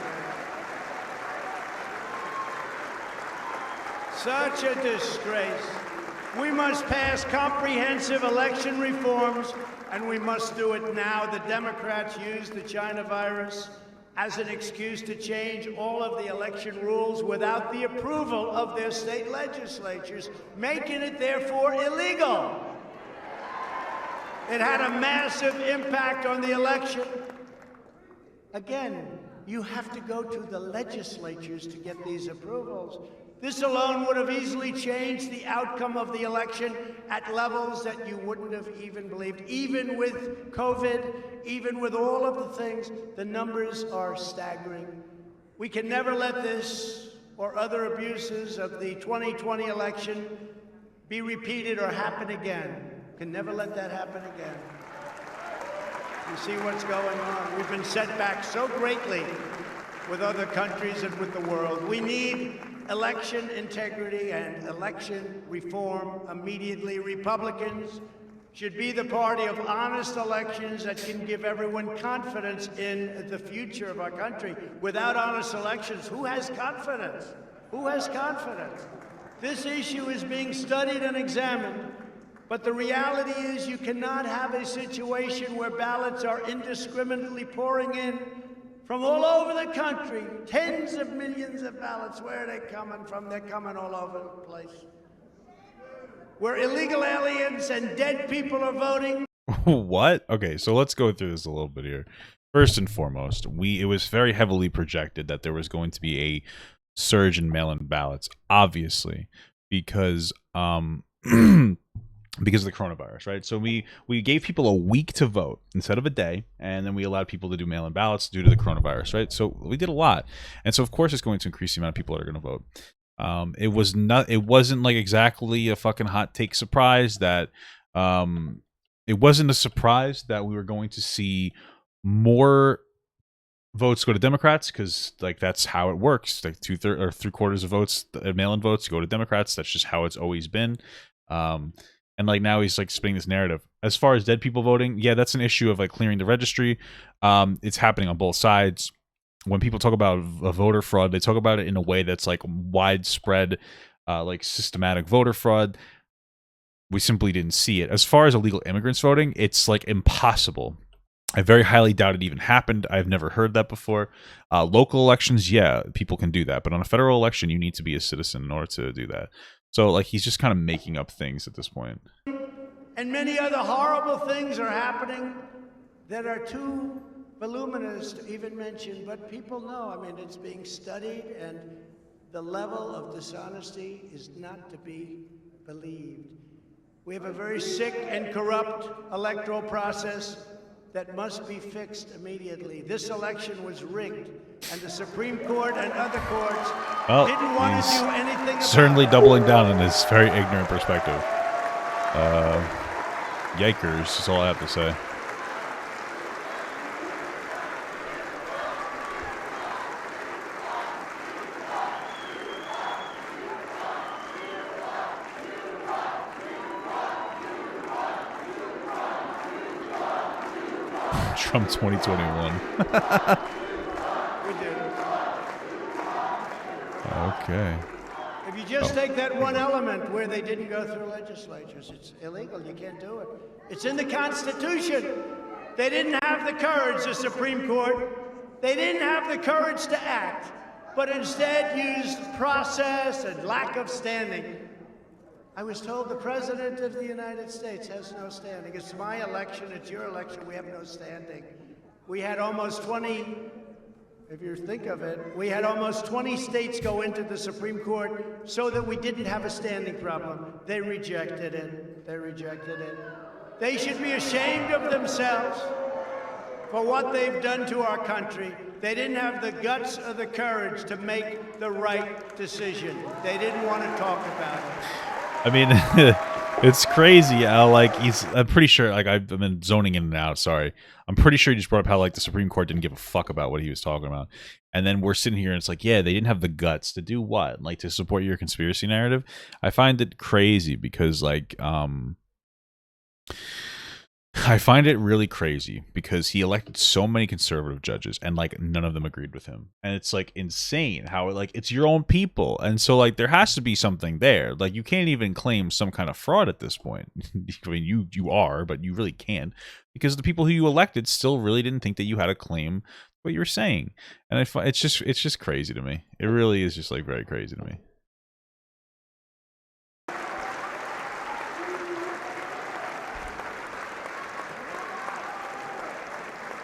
Such a disgrace. We must pass comprehensive election reforms, and we must do it now. The Democrats used the China virus as an excuse to change all of the election rules without the approval of their state legislatures, making it therefore illegal. It had a massive impact on the election. Again, you have to go to the legislatures to get these approvals. This alone would have easily changed the outcome of the election at levels that you wouldn't have even believed. Even with COVID, even with all of the things, the numbers are staggering. We can never let this or other abuses of the 2020 election be repeated or happen again. Can never let that happen again. You see what's going on. We've been set back so greatly with other countries and with the world. We need election integrity and election reform immediately. Republicans should be the party of honest elections that can give everyone confidence in the future of our country. Without honest elections, who has confidence? Who has confidence? This issue is being studied and examined. But the reality is you cannot have a situation where ballots are indiscriminately pouring in from all over the country. Tens of millions of ballots. Where are they coming from? They're coming all over the place. Where illegal aliens and dead people are voting. What? Okay, so let's go through this a little bit here. First and foremost, it was very heavily projected that there was going to be a surge in mail-in ballots, obviously, because because of the coronavirus, right? So we gave people a week to vote instead of a day, and then we allowed people to do mail-in ballots due to the coronavirus, right? So we did a lot, and so of course it's going to increase the amount of people that are going to vote. It wasn't like exactly a fucking hot take surprise that it wasn't a surprise that we were going to see more votes go to Democrats, because like that's how it works. Like 2/3 or 3/4 of votes, mail-in votes, go to Democrats. That's just how it's always been. And like now he's like spinning this narrative. As far as dead people voting, yeah, that's an issue of like clearing the registry. It's happening on both sides. When people talk about voter fraud, they talk about it in a way that's like widespread, like systematic voter fraud. We simply didn't see it. As far as illegal immigrants voting, it's like impossible. I very highly doubt it even happened. I've never heard that before. Local elections, yeah, people can do that. But on a federal election, you need to be a citizen in order to do that. So, like, he's just kind of making up things at this point. And many other horrible things are happening that are too voluminous to even mention, but people know. I mean, it's being studied, and the level of dishonesty is not to be believed. We have a very sick and corrupt electoral process that must be fixed immediately. This election was rigged, and the Supreme Court and other courts didn't want to do anything about it. Certainly doubling down on his very ignorant perspective. Yikers is all I have to say. Trump 2021. We did. Okay. If you just take that one element where they didn't go through legislatures, it's illegal. You can't do it. It's in the Constitution. They didn't have the courage, the Supreme Court. They didn't have the courage to act, but instead used process and lack of standing. I was told the President of the United States has no standing. It's my election, it's your election, we have no standing. We had almost 20, if you think of it, we had almost 20 states go into the Supreme Court so that we didn't have a standing problem. They rejected it. They rejected it. They should be ashamed of themselves for what they've done to our country. They didn't have the guts or the courage to make the right decision. They didn't want to talk about it. I mean, it's crazy how, like, I'm pretty sure, like, I've been zoning in and out, sorry. I'm pretty sure he just brought up how, like, the Supreme Court didn't give a fuck about what he was talking about. And then we're sitting here and it's like, yeah, they didn't have the guts to do what? Like, to support your conspiracy narrative? I find it crazy because, like, I find it really crazy because he elected so many conservative judges and like none of them agreed with him. And it's like insane how like it's your own people. And so like there has to be something there. Like you can't even claim some kind of fraud at this point. I mean, you are, but you really can't because the people who you elected still really didn't think that you had a claim what you were saying. And it's just crazy to me. It really is just like very crazy to me.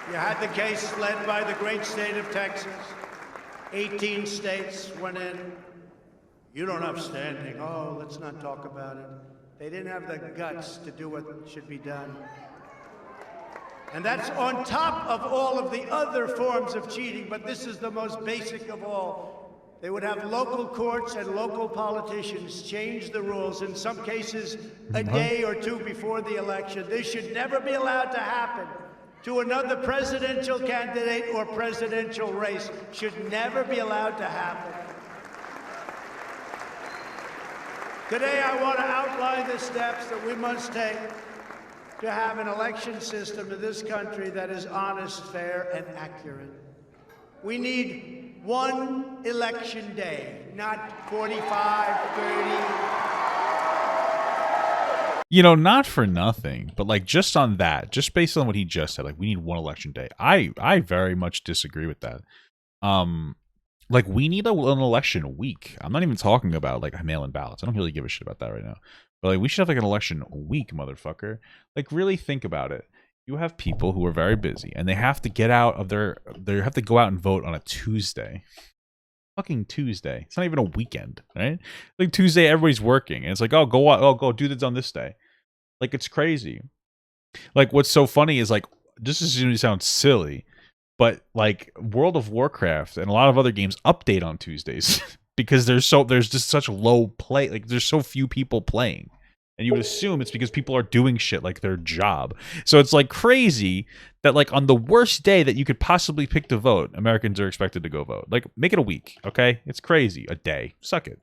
You had the case led by the great state of Texas. 18 states went in. You don't have standing. Oh, let's not talk about it. They didn't have the guts to do what should be done. And that's on top of all of the other forms of cheating, but this is the most basic of all. They would have local courts and local politicians change the rules, in some cases a day or two before the election. This should never be allowed to happen to another presidential candidate or presidential race. Should never be allowed to happen. Today, I want to outline the steps that we must take to have an election system in this country that is honest, fair, and accurate. We need one election day, not 45, 30. You know, not for nothing, but like just on that, just based on what he just said, like we need one election day. I very much disagree with that. Like we need an election week. I'm not even talking about like mail-in ballots. I don't really give a shit about that right now. But like we should have like an election week, motherfucker. Like really think about it. You have people who are very busy and they have to get out of they have to go out and vote on a Tuesday. Fucking Tuesday. It's not even a weekend, right? Like Tuesday, everybody's working. And it's like, oh, go do this on this day. Like it's crazy. Like what's so funny is like, this is going to sound silly, but like World of Warcraft and a lot of other games update on Tuesdays because there's just such low play. Like there's so few people playing. And you would assume it's because people are doing shit like their job. So it's like crazy that like on the worst day that you could possibly pick to vote, Americans are expected to go vote. Like make it a week, okay? It's crazy. A day. Suck it.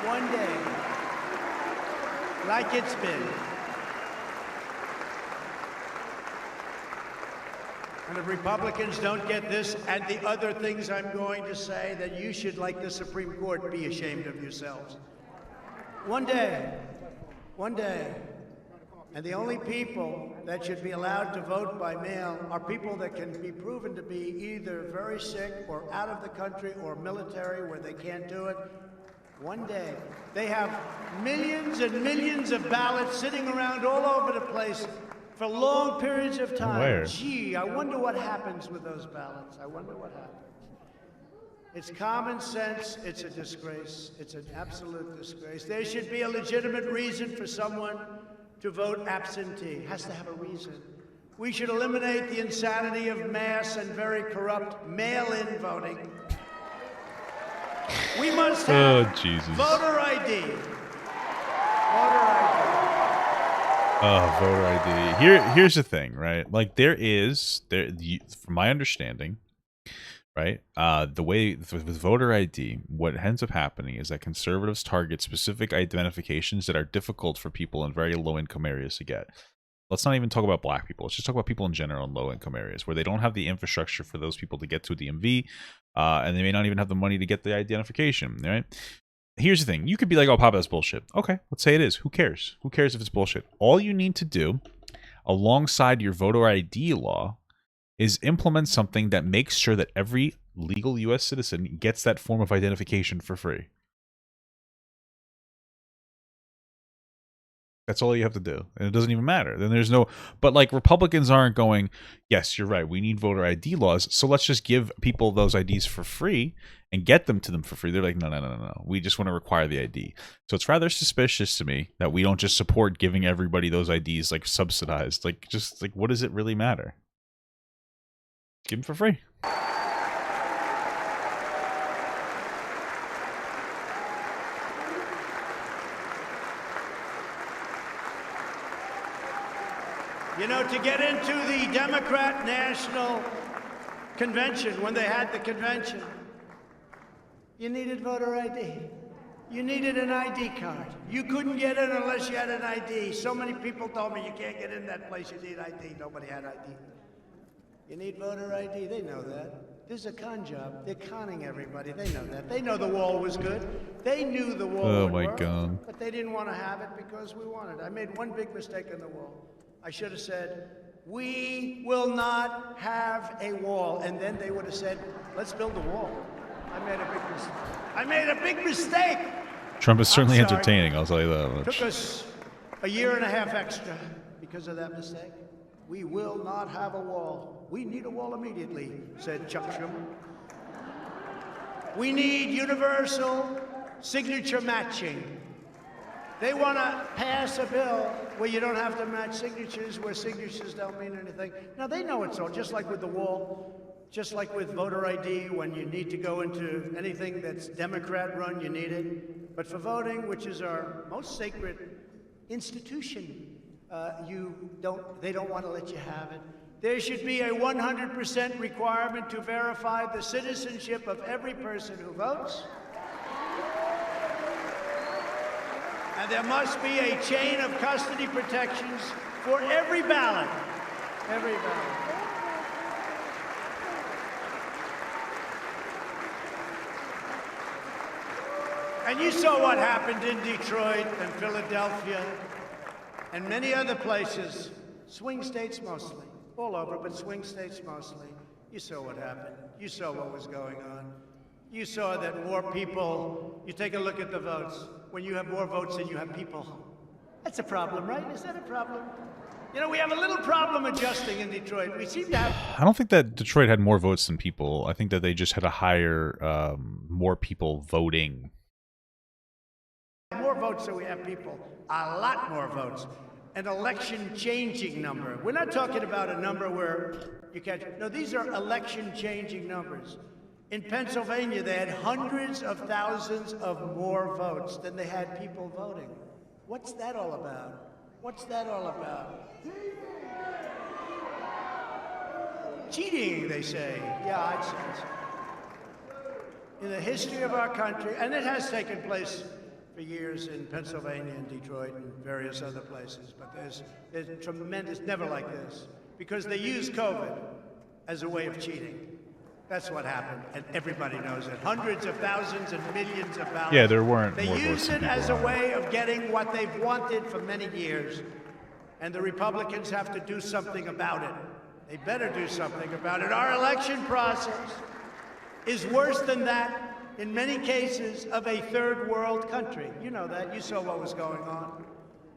One day, like it's been. And if Republicans don't get this and the other things I'm going to say, then you should, like the Supreme Court, be ashamed of yourselves. One day, and the only people that should be allowed to vote by mail are people that can be proven to be either very sick or out of the country or military where they can't do it. One day, they have millions and millions of ballots sitting around all over the place for long periods of time. Where? Gee, I wonder what happens with those ballots. I wonder what happens. It's common sense. It's a disgrace. It's an absolute disgrace. There should be a legitimate reason for someone to vote absentee. It has to have a reason. We should eliminate the insanity of mass and very corrupt mail-in voting. We must have voter ID. Voter ID. Oh, voter ID. Here's the thing, right? Like from my understanding, right? The way with voter ID, what ends up happening is that conservatives target specific identifications that are difficult for people in very low income areas to get. Let's not even talk about black people. Let's just talk about people in general in low income areas where they don't have the infrastructure for those people to get to a DMV, and they may not even have the money to get the identification, right? Here's the thing. You could be like, oh, Papa, that's bullshit. Okay, let's say it is. Who cares? Who cares if it's bullshit? All you need to do, alongside your voter ID law, is implement something that makes sure that every legal U.S. citizen gets that form of identification for free. That's all you have to do. And it doesn't even matter. Then there's no... But, like, Republicans aren't going, yes, you're right, we need voter ID laws, so let's just give people those IDs for free and get them to them for free. They're like, no. We just want to require the ID. So it's rather suspicious to me that we don't just support giving everybody those IDs, like, subsidized. Like, just, like, what does it really matter? Give them for free. You know, to get into the Democrat National Convention, when they had the convention, you needed voter ID. You needed an ID card. You couldn't get in unless you had an ID. So many people told me you can't get in that place, you need ID. Nobody had ID. You need voter ID. They know that. This is a con job. They're conning everybody. They know that. They know the wall was good. They knew the wall would work, God. but they didn't want to have it because we wanted it. I made one big mistake on the wall. I should have said, we will not have a wall. And then they would have said, let's build a wall. I made a big mistake. I made a big mistake. Trump is certainly entertaining, I'll tell you that much. Took us a year and a half extra because of that mistake. We will not have a wall. We need a wall immediately, said Chuck Schumer. We need universal signature matching. They want to pass a bill where you don't have to match signatures, where signatures don't mean anything. Now, they know it's all, just like with the wall, just like with voter ID, when you need to go into anything that's Democrat-run, you need it. But for voting, which is our most sacred institution, they don't want to let you have it. There should be a 100% requirement to verify the citizenship of every person who votes. And there must be a chain of custody protections for every ballot. Every ballot. And you saw what happened in Detroit and Philadelphia and many other places, swing states mostly, all over, but swing states mostly. You saw what happened. You saw what was going on. You saw that more people, you take a look at the votes. When you have more votes than you have people, that's a problem, right? Is that a problem? You know, we have a little problem adjusting in Detroit. We seem to have... I don't think that Detroit had more votes than people. I think that they just had a higher, more people voting. More votes than we have people. A lot more votes. An election-changing number. We're not talking about a number where you catch... No, these are election-changing numbers. In Pennsylvania, they had hundreds of thousands of more votes than they had people voting. What's that all about? What's that all about? Cheating, they say. Yeah, I'd say so. In the history of our country, and it has taken place for years in Pennsylvania and Detroit and various other places, but there's tremendous, never like this, because they use COVID as a way of cheating. That's what happened, and everybody knows it. Hundreds of thousands and millions of ballots. Yeah, there weren't They more used votes it as a way of getting what they've wanted for many years, and the Republicans have to do something about it. They better do something about it. Our election process is worse than that, in many cases, of a third world country. You know that. You saw what was going on.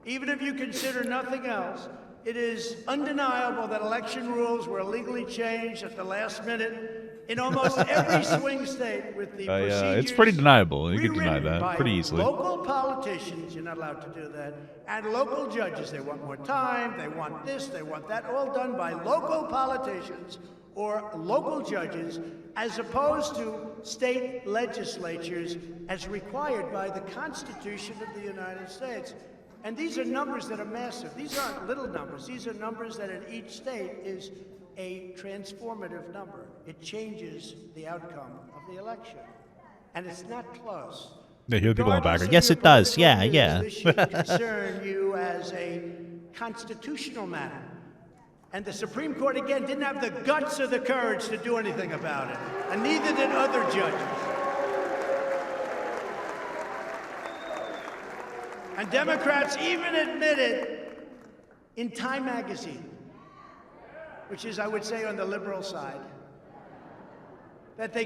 Even if you consider nothing else, it is undeniable that election rules were illegally changed at the last minute in almost every swing state with the procedures. It's pretty deniable. You can deny that pretty easily. Local politicians, you're not allowed to do that, and local judges. They want more time, they want this, they want that, all done by local politicians or local judges, as opposed to state legislatures as required by the Constitution of the United States. And these are numbers that are massive. These aren't little numbers. These are numbers that in each state is a transformative number. It changes the outcome of the election. And it's not close. Yeah, he'll be going back. Yes, it does. Yeah, yeah. This should concern you as a constitutional matter. And the Supreme Court, again, didn't have the guts or the courage to do anything about it. And neither did other judges. And Democrats even admitted in Time magazine, which is, I would say, on the liberal side, that they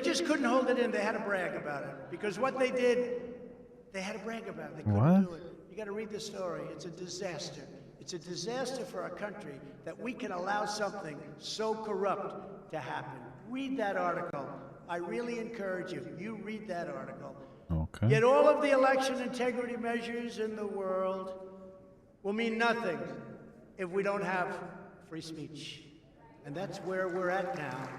just couldn't hold it in. They had to brag about it. Because what they did, they had to brag about it. They couldn't do it. You got to read the story. It's a disaster. It's a disaster for our country that we can allow something so corrupt to happen. Read that article. I really encourage you. You read that article. Okay. Yet all of the election integrity measures in the world will mean nothing if we don't have free speech. And that's where we're at now.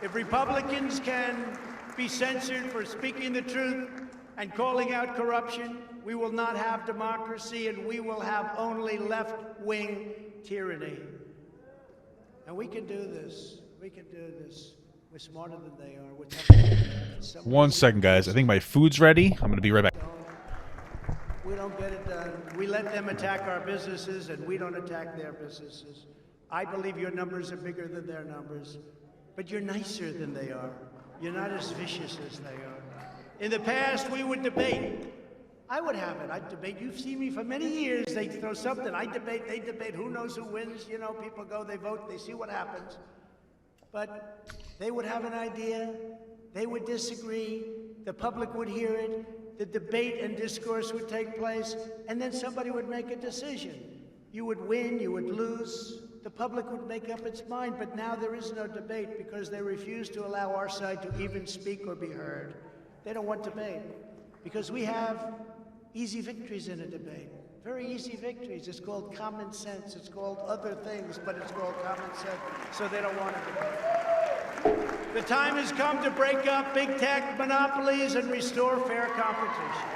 If Republicans can be censored for speaking the truth and calling out corruption, we will not have democracy, and we will have only left-wing tyranny. And we can do this. We can do this. We're smarter than they are. We're tougher than they are. 1 second, guys. I think my food's ready. I'm going to be right back. We don't get it done. We let them attack our businesses, and we don't attack their businesses. I believe your numbers are bigger than their numbers, but you're nicer than they are. You're not as vicious as they are. In the past, we would debate. I would have it. I'd debate. You've seen me for many years. They throw something. I debate. They debate. Who knows who wins? You know, people go, they vote, they see what happens. But they would have an idea. They would disagree. the public would hear it, the debate and discourse would take place, and then somebody would make a decision. You would win, you would lose, the public would make up its mind, but now there is no debate because they refuse to allow our side to even speak or be heard. They don't want debate because we have easy victories in a debate. Very easy victories. It's called common sense. It's called other things, but it's called common sense. So they don't want to debate. The time has come to break up big tech monopolies and restore fair competition.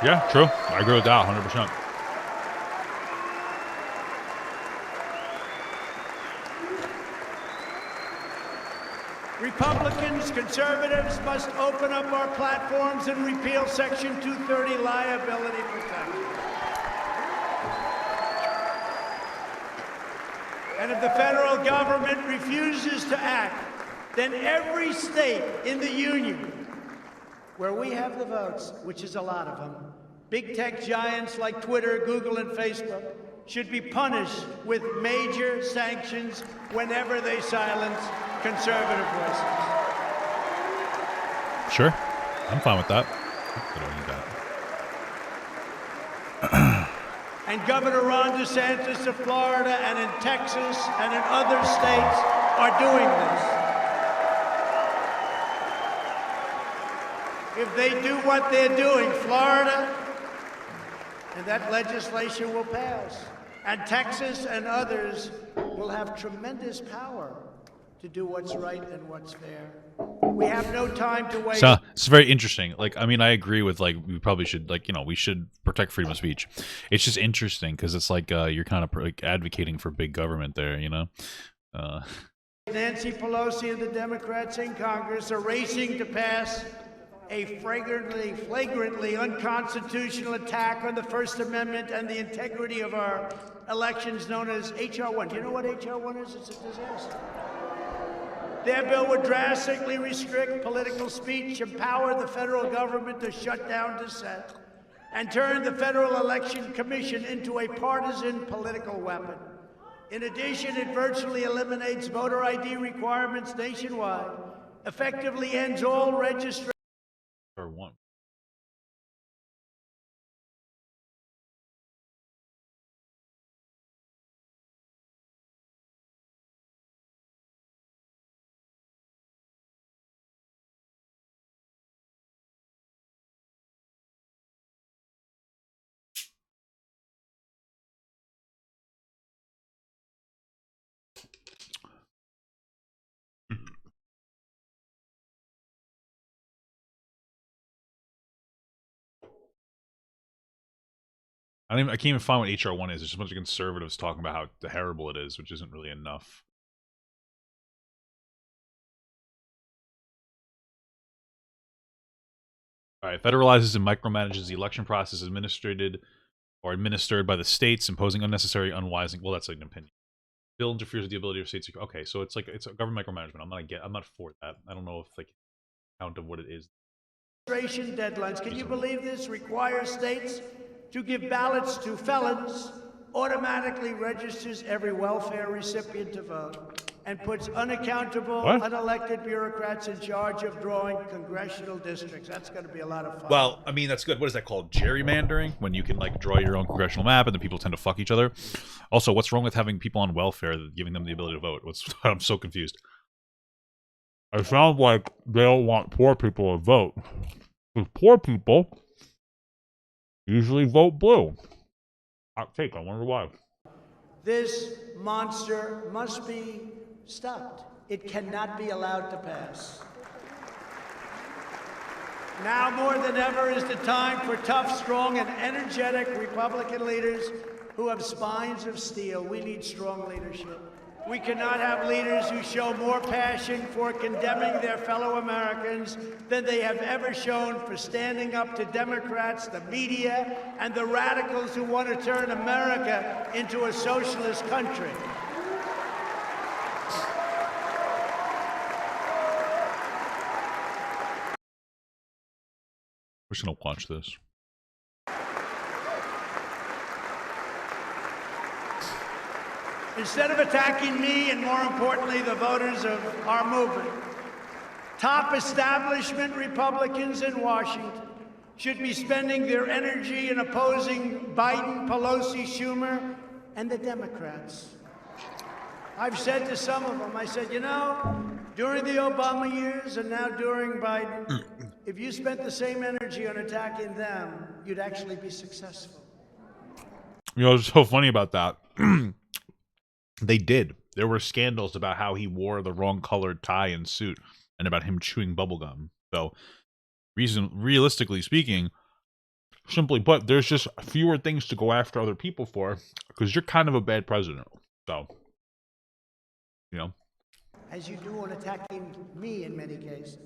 Yeah, true. I agree with that 100%. Republicans, conservatives must open up our platforms and repeal Section 230 liability protection. And if the federal government refuses to act, then every state in the union where we have the votes, which is a lot of them, big tech giants like Twitter, Google, and Facebook should be punished with major sanctions whenever they silence conservative voices. Sure. I'm fine with that. I don't need that. And Governor Ron DeSantis of Florida and in Texas and in other states are doing this. If they do what they're doing, Florida, and that legislation will pass, and Texas and others will have tremendous power to do what's right and what's fair. We have no time to wait. So it's very interesting. Like, I mean, I agree with, like, we probably should, like, you know, we should protect freedom of speech. It's just interesting because it's like you're kind of like advocating for big government there, you know? Nancy Pelosi and the Democrats in Congress are racing to pass a flagrantly unconstitutional attack on the First Amendment and the integrity of our elections known as H.R. 1. Do you know what H.R. 1 is? It's a disaster. Their bill would drastically restrict political speech, empower the federal government to shut down dissent, and turn the Federal Election Commission into a partisan political weapon. In addition, it virtually eliminates voter ID requirements nationwide, effectively ends all registration. Or one. I can't even find what HR 1 is. There's just a bunch of conservatives talking about how terrible it is, which isn't really enough. All right, federalizes and micromanages the election process administered by the states, imposing unnecessary, unwise. Well, that's like an opinion. Bill interferes with the ability of states to. Okay, so it's like it's a government micromanagement. I'm not for that. I don't know if like count of what it is. Registration deadlines. Can you believe this? Requires states to give ballots to felons, automatically registers every welfare recipient to vote, and puts unaccountable, unelected bureaucrats in charge of drawing congressional districts. That's going to be a lot of fun. Well, I mean, that's good. What is that called? Gerrymandering? When you can, like, draw your own congressional map and the people tend to fuck each other? Also, what's wrong with having people on welfare, giving them the ability to vote? I'm so confused. It sounds like they don't want poor people to vote. Because poor people usually vote blue. Hot take, I wonder why. This monster must be stopped. It cannot be allowed to pass. Now more than ever is the time for tough, strong, and energetic Republican leaders who have spines of steel. We need strong leadership. We cannot have leaders who show more passion for condemning their fellow Americans than they have ever shown for standing up to Democrats, the media, and the radicals who want to turn America into a socialist country. We're just gonna watch this. Instead of attacking me and, more importantly, the voters of our movement, Top establishment Republicans in Washington should be spending their energy in opposing Biden, Pelosi, Schumer, and the Democrats. I've said to some of them, I said, you know, during the Obama years and now during Biden, if you spent the same energy on attacking them, you'd actually be successful. You know, what's so funny about that? They did. There were scandals about how he wore the wrong colored tie and suit and about him chewing bubblegum. So, realistically speaking, simply put, there's just fewer things to go after other people for because you're kind of a bad president. So, you know. As you do on attacking me in many cases.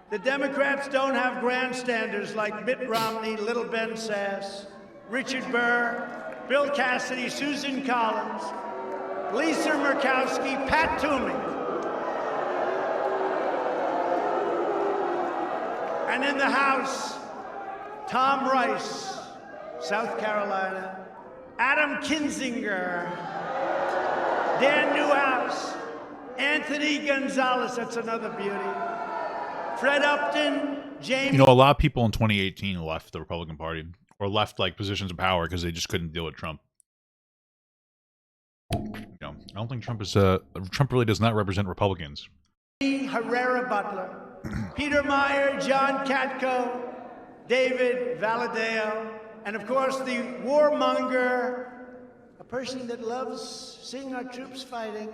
The Democrats don't have grandstanders like Mitt Romney, Little Ben Sass, Richard Burr, Bill Cassidy, Susan Collins, Lisa Murkowski, Pat Toomey. And in the House, Tom Rice, South Carolina, Adam Kinzinger, Dan Newhouse, Anthony Gonzalez, that's another beauty, Fred Upton, James... You know, a lot of people in 2018 left the Republican Party or left, like, positions of power because they just couldn't deal with Trump. You know, I don't think Trump really does not represent Republicans. Herrera Butler, Peter Meyer, John Katko, David Valadao, and of course the warmonger, a person that loves seeing our troops fighting,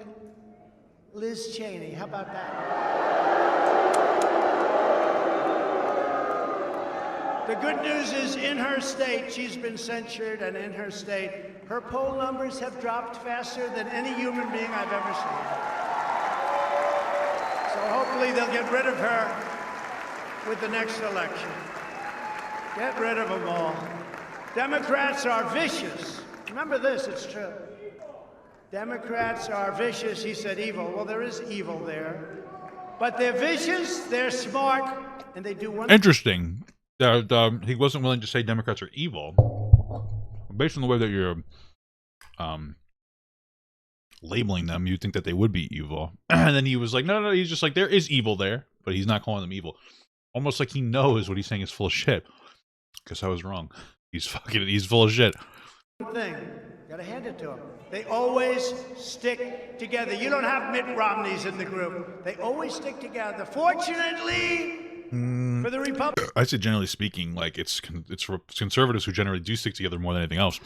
Liz Cheney. How about that? The good news is in her state, she's been censured, and in her state, her poll numbers have dropped faster than any human being I've ever seen. So hopefully they'll get rid of her with the next election. Get rid of them all. Democrats are vicious. Remember this, it's true. Democrats are vicious, he said evil. Well, there is evil there. But they're vicious, they're smart, and they do one thing. Interesting. He wasn't willing to say Democrats are evil. Based on the way that you're labeling them, you'd think that they would be evil. And then he was like, no, he's just like, there is evil there, but he's not calling them evil. Almost like he knows what he's saying is full of shit. Guess I was wrong. He's full of shit. Thing. Gotta hand it to them. They always stick together. You don't have Mitt Romneys in the group. They always stick together. Fortunately, for the Republicans. I say generally speaking, like it's conservatives who generally do stick together more than anything else.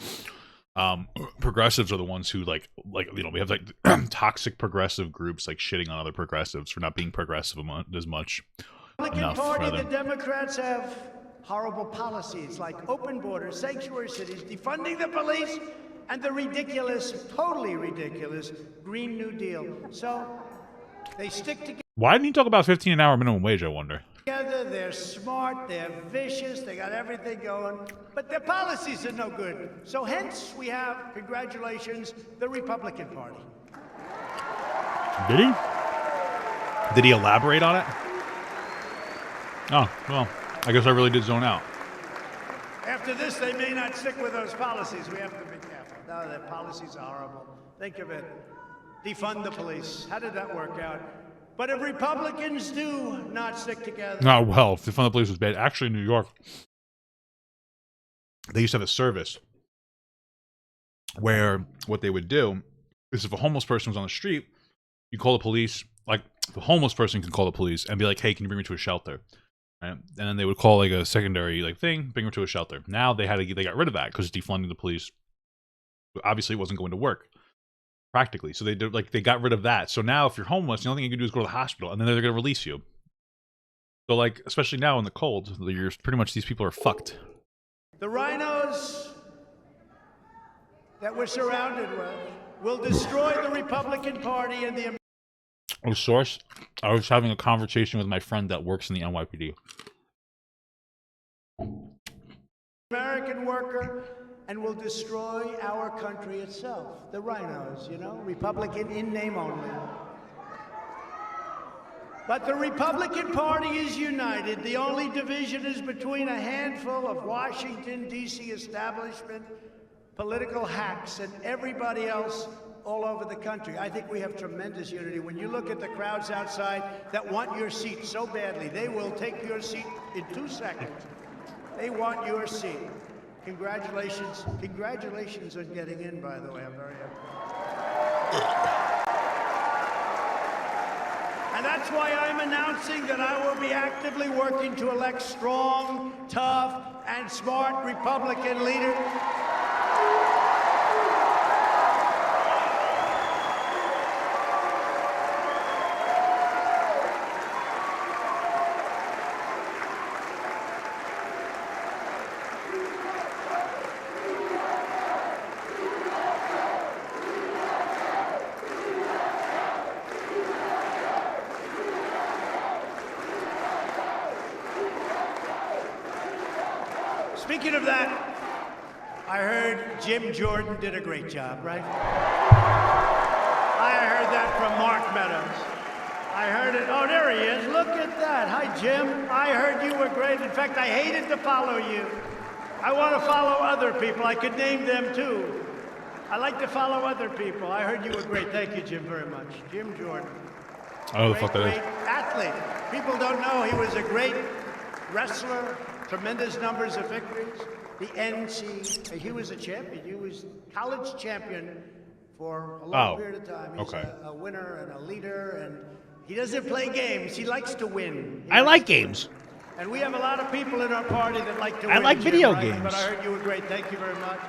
Progressives are the ones who like you know, we have like toxic progressive groups like shitting on other progressives for not being progressive as much. Republican Party, the Democrats have horrible policies like open borders, sanctuary cities, defunding the police, and the ridiculous, totally ridiculous Green New Deal. So they stick together. Why didn't he talk about 15 an hour minimum wage, I wonder? They're smart, they're vicious, they got everything going, but their policies are no good. So hence we have, congratulations, the Republican Party. Did he? Did he elaborate on it? Oh, well, I guess I really did zone out. After this, they may not stick with those policies. We have to be careful. No, their policies are horrible. Think of it. Defund the police. How did that work out? But if Republicans do not stick together... No, well, if defund the police was bad. Actually, in New York, they used to have a service where what they would do is if a homeless person was on the street, you call the police. Like, the homeless person can call the police and be like, hey, can you bring me to a shelter? Right? And then they would call like a secondary like thing, bring them to a shelter. Now they got rid of that because defunding the police obviously it wasn't going to work practically. So they got rid of that. So now if you're homeless, the only thing you can do is go to the hospital, and then they're going to release you. So like, especially now in the cold, you're pretty much, these people are fucked. The rhinos that we're surrounded with will destroy the Republican Party and the... Oh, source, I was having a conversation with my friend that works in the NYPD. American worker, and will destroy our country itself. The rhinos, you know, Republican in name only. But the Republican Party is united. The only division is between a handful of Washington, D.C. establishment political hacks, and everybody else all over the country. I think we have tremendous unity. When you look at the crowds outside that want your seat so badly, they will take your seat in 2 seconds. They want your seat. Congratulations. Congratulations on getting in, by the way. I'm very happy. And that's why I'm announcing that I will be actively working to elect strong, tough, and smart Republican leaders. Speaking of that, I heard Jim Jordan did a great job, right? I heard that from Mark Meadows. I heard it. Oh, there he is. Look at that. Hi, Jim. I heard you were great. In fact, I hated to follow you. I want to follow other people. I could name them, too. I like to follow other people. I heard you were great. Thank you, Jim, very much. Jim Jordan. I don't know the fuck that is. Great athlete. People don't know he was a great wrestler. Tremendous numbers of victories. The NC, he was a champion. He was college champion for a long period of time. He's a winner and a leader, and he doesn't play games. He likes to win. I like games. And we have a lot of people in our party that like to win. I like video games. But I heard you were great. Thank you very much.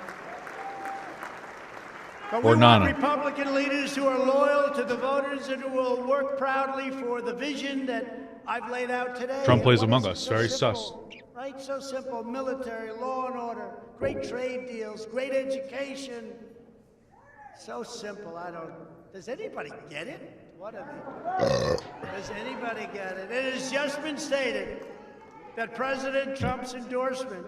But Or we none. want Republican leaders who are loyal to the voters and who will work proudly for the vision that I've laid out today. Trump plays And what Among is Us. so Very simple, sus. Right? So simple. Military, law and order, great trade deals, great education. So simple. Does anybody get it? What are they? Does anybody get it? It has just been stated that President Trump's endorsement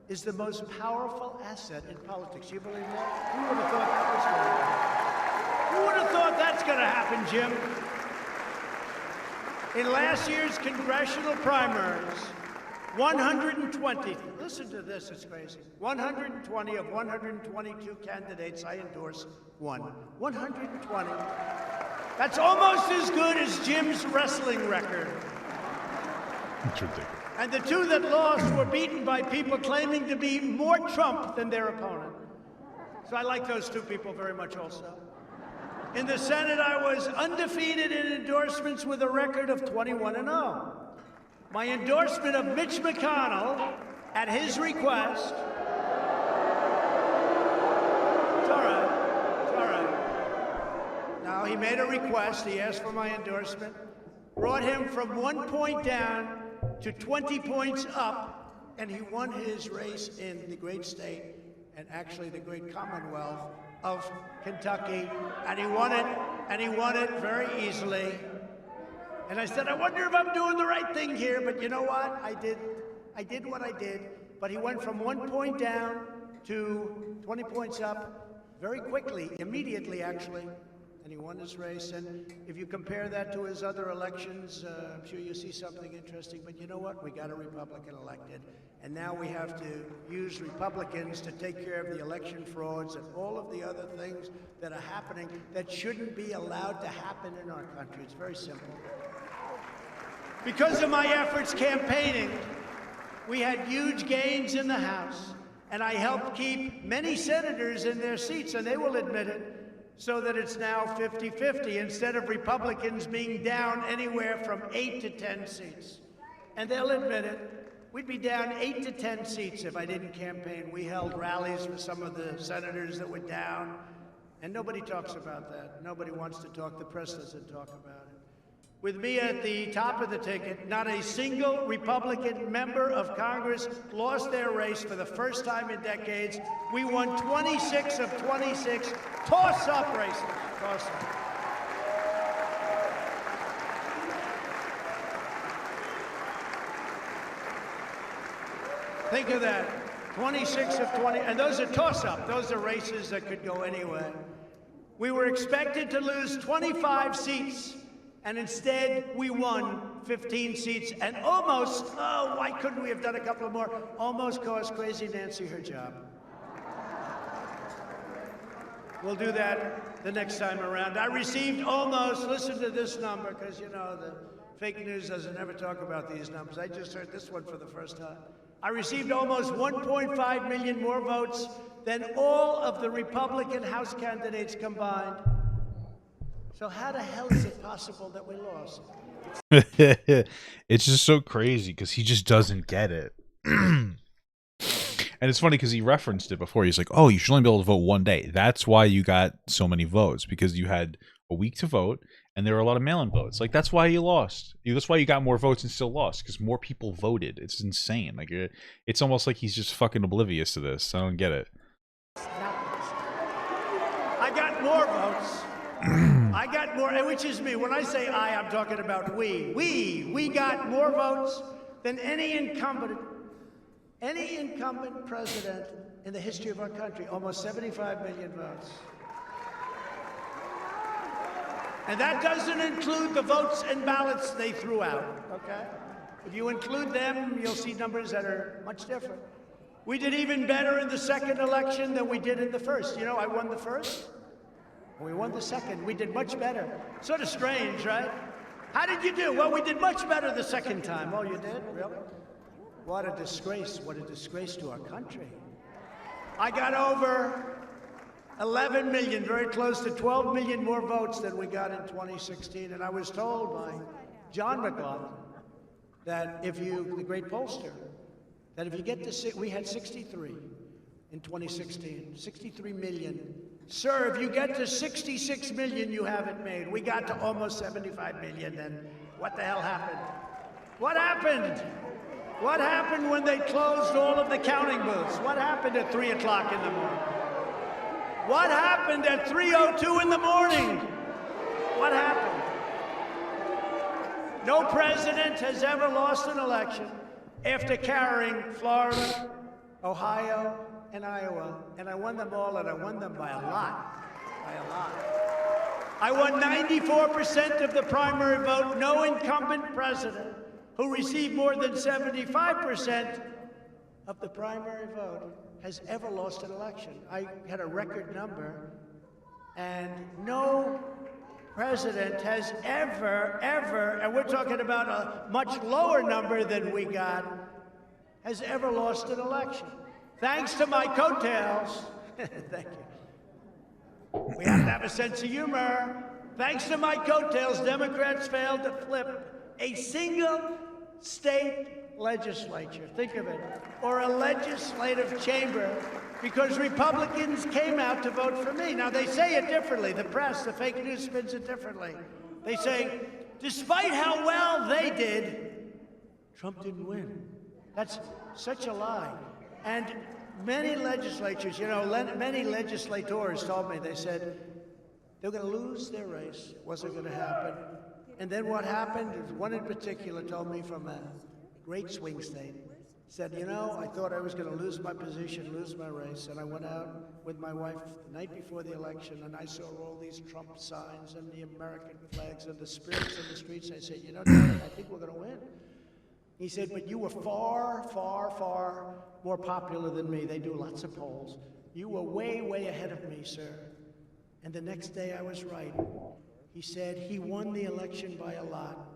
is the most powerful asset in politics. You believe that? Who would have thought that was going to happen? Who would have thought that's going to happen, Jim? In last year's congressional primaries, 120, listen to this, it's crazy. 120 of 122 candidates I endorsed won. 120. That's almost as good as Jim's wrestling record. It's ridiculous. And the two that lost were beaten by people claiming to be more Trump than their opponent. So I like those two people very much also. In the Senate, I was undefeated in endorsements with a record of 21-0. My endorsement of Mitch McConnell, at his request, it's all right, it's all right. Now, he made a request, he asked for my endorsement, brought him from 1 point down to 20 points up, and he won his race in the great state, and actually the great Commonwealth of Kentucky, and he won it very easily. And I said, I wonder if I'm doing the right thing here, but you know what? I did what I did, but he went from 1 point down to 20 points up very quickly, immediately actually, and he won his race. And if you compare that to his other elections, I'm sure you'll see something interesting, but you know what? We got a Republican elected, and now we have to use Republicans to take care of the election frauds and all of the other things that are happening that shouldn't be allowed to happen in our country. It's very simple. Because of my efforts campaigning, we had huge gains in the House, and I helped keep many senators in their seats, and they will admit it, so that it's now 50-50 instead of Republicans being down anywhere from 8 to 10 seats. And they'll admit it. We'd be down 8 to 10 seats if I didn't campaign. We held rallies for some of the senators that were down, and nobody talks about that. Nobody wants to talk. The press doesn't talk about it. With me at the top of the ticket, not a single Republican member of Congress lost their race for the first time in decades. We won 26 of 26 toss-up races. Toss-up. Think of that. 26 of 20, and those are toss-up. Those are races that could go anywhere. We were expected to lose 25 seats. And instead, we won 15 seats and almost, why couldn't we have done a couple of more? Almost cost Crazy Nancy her job. We'll do that the next time around. I received almost, listen to this number, because you know the fake news doesn't ever talk about these numbers. I just heard this one for the first time. I received almost 1.5 million more votes than all of the Republican House candidates combined. So how the hell is it possible that we lost? It's just so crazy because he just doesn't get it. And it's funny because he referenced it before. He's like, oh, you should only be able to vote one day. That's why you got so many votes, because you had a week to vote and there were a lot of mail-in votes. Like, that's why you lost. That's why you got more votes and still lost, because more people voted. It's insane. Like, it's almost like he's just fucking oblivious to this. I don't get it. I got more votes. I got more, which is me. When I say I, I'm talking about we. We got more votes than any incumbent president in the history of our country. Almost 75 million votes. And that doesn't include the votes and ballots they threw out, okay? If you include them, you'll see numbers that are much different. We did even better in the second election than we did in the first. You know, I won the first. We won the second. We did much better. Sort of strange, right? How did you do? Well, we did much better the second time. Oh, you did? Really? What a disgrace. What a disgrace to our country. I got over 11 million, very close to 12 million more votes than we got in 2016. And I was told by John McLaughlin that if you, the great pollster, that if you get to, we had 63 in 2016, 63 million. Sir, if you get to 66 million, you have it made. We got to almost 75 million, then what the hell happened? What happened? What happened when they closed all of the counting booths? What happened at 3 o'clock in the morning? What happened at 3:02 in the morning? What happened? No president has ever lost an election after carrying Florida, Ohio, and Iowa, and I won them all, and I won them by a lot, I won 94% of the primary vote. No incumbent president who received more than 75% of the primary vote has ever lost an election. I had a record number, and no president has ever, and we're talking about a much lower number than we got, has ever lost an election. Thanks to my coattails, thank you. We have to have a sense of humor. Thanks to my coattails, Democrats failed to flip a single state legislature, think of it, or a legislative chamber, because Republicans came out to vote for me. Now, they say it differently. The press, the fake news spins it differently. They say, despite how well they did, Trump didn't win. That's such a lie. And many legislatures, you know, many legislators told me, they said they were going to lose their race. It wasn't going to happen. And then what happened is, one in particular told me from a great swing state, said, you know, I thought I was going to lose my position, lose my race, and I went out with my wife the night before the election, and I saw all these Trump signs and the American flags and the spirits in the streets. I said, you know, Dad, I think we're going to win. He said, but you were far, far, far more popular than me. They do lots of polls. You were way, way ahead of me, sir. And the next day I was right. He said, he won the election by a lot,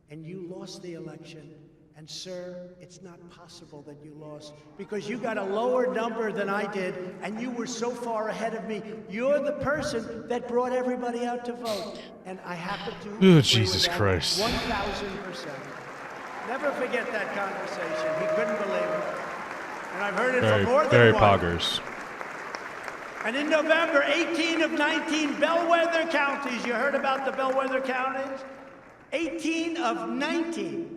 and you lost the election. And sir, it's not possible that you lost, because you got a lower number than I did, and you were so far ahead of me. You're the person that brought everybody out to vote. And I happen to agree Jesus with that Christ. 1,000%. Never forget that conversation. He couldn't believe it. And I've heard it from more than Very one. poggers. And in November, 18 of 19 bellwether counties, you heard about the bellwether counties? 18 of 19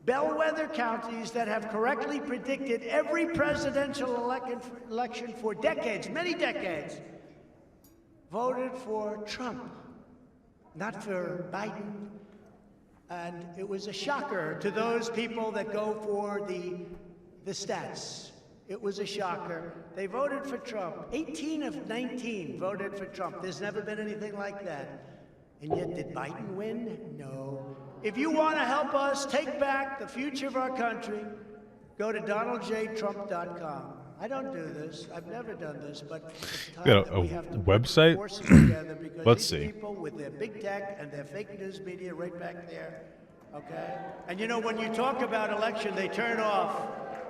bellwether counties that have correctly predicted every presidential election for decades, many decades, voted for Trump, not for Biden. And it was a shocker to those people that go for the stats. It was a shocker. They voted for Trump. 18 of 19 voted for Trump. There's never been anything like that. And yet, did Biden win? No. If you want to help us take back the future of our country, go to DonaldJTrump.com. I don't do this. I've never done this, but it's time Got that we have to website? put forces together because Let's these see. people with their big tech and their fake news media right back there, okay? And you know, when you talk about election, they turn off.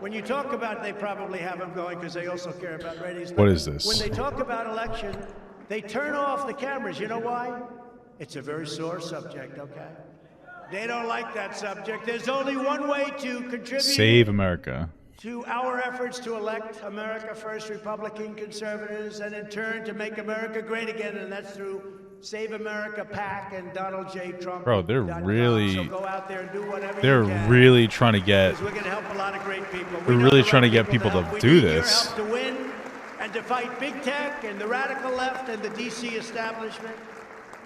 When you talk about, they probably have them going because they also care about ratings. What is this? When they talk about election, they turn off the cameras. You know why? It's a very sore subject, okay? They don't like that subject. There's only one way to contribute Save America. to our efforts to elect America First Republican conservatives and in turn to make America great again, and that's through Save America PAC and Donald J. Trump. Bro, they're really- So go out there and do whatever They're you can, really trying to get. because we're going to help a lot of great people. They're We know really the trying to right get people to help. We do need this. Your help to win and to fight big tech and the radical left and the DC establishment.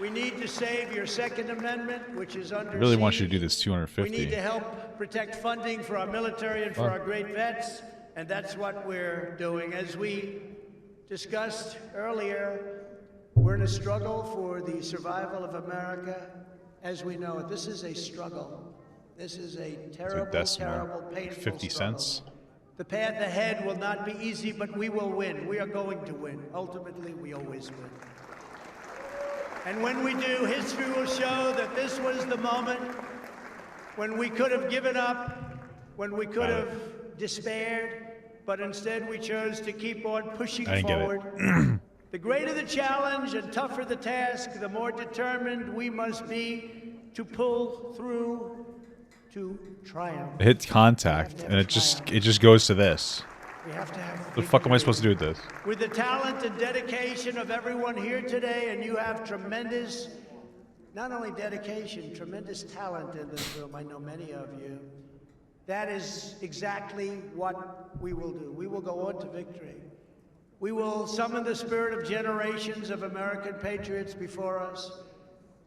We need to save your Second Amendment, which is under I really want you siege. to do this We need 250. to help protect funding for our military and for our great vets, and that's what we're doing. As we discussed earlier, we're in a struggle for the survival of America as we know it. This is a struggle. This is a terrible, decimal. terrible, painful 50 struggle. cents. The path ahead will not be easy, but we will win. We are going to win. Ultimately, we always win. And when we do, history will show that this was the moment when we could have given up, when we could have despaired, but instead we chose to keep on pushing I didn't get it. forward. The greater the challenge and tougher the task, the more determined we must be to pull through to triumph. It hits contact, and it just goes to this. We have to have What the fuck am I supposed to do with this? with the talent and dedication of everyone here today, and you have tremendous, not only dedication, tremendous talent in this room. I know many of you. That is exactly what we will do. We will go on to victory. We will summon the spirit of generations of American patriots before us,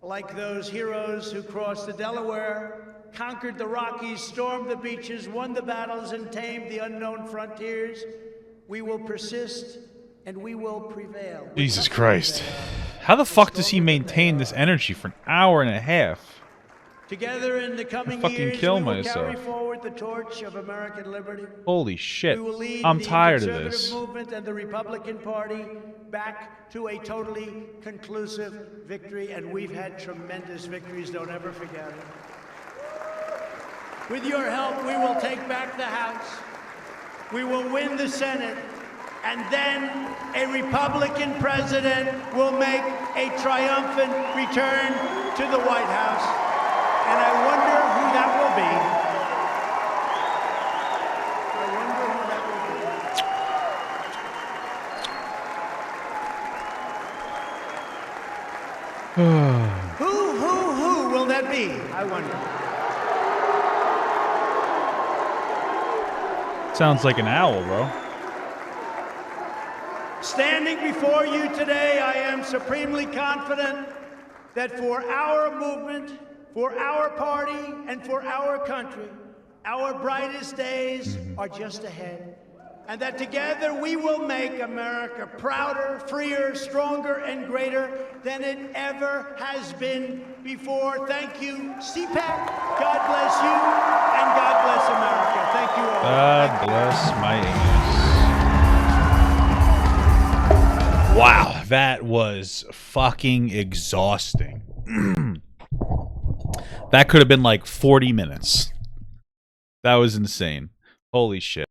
like those heroes who crossed the Delaware, conquered the Rockies, stormed the beaches, won the battles, and tamed the unknown frontiers. We will persist, and we will prevail. We Jesus have to Christ. prevail. How the fuck does he maintain this energy for an hour and a half? Together in the coming fucking years, kill we will myself. carry forward the torch of American liberty. Holy shit. We will lead I'm the tired of conservative this. movement and the Republican Party back to a totally conclusive victory, and we've had tremendous victories. Don't ever forget it. With your help, we will take back the House. We will win the Senate, and then a Republican president will make a triumphant return to the White House. And I wonder who that will be. I wonder who that will be. Who will that be? I wonder. Sounds like an owl, bro. Standing before you today, I am supremely confident that for our movement, for our party, and for our country, our brightest days are just ahead. And that together we will make America prouder, freer, stronger, and greater than it ever has been before. Thank you, CPAC. God bless you, and God bless America. Thank you all. God bless my anus. Wow, that was fucking exhausting. That could have been like 40 minutes. That was insane. Holy shit.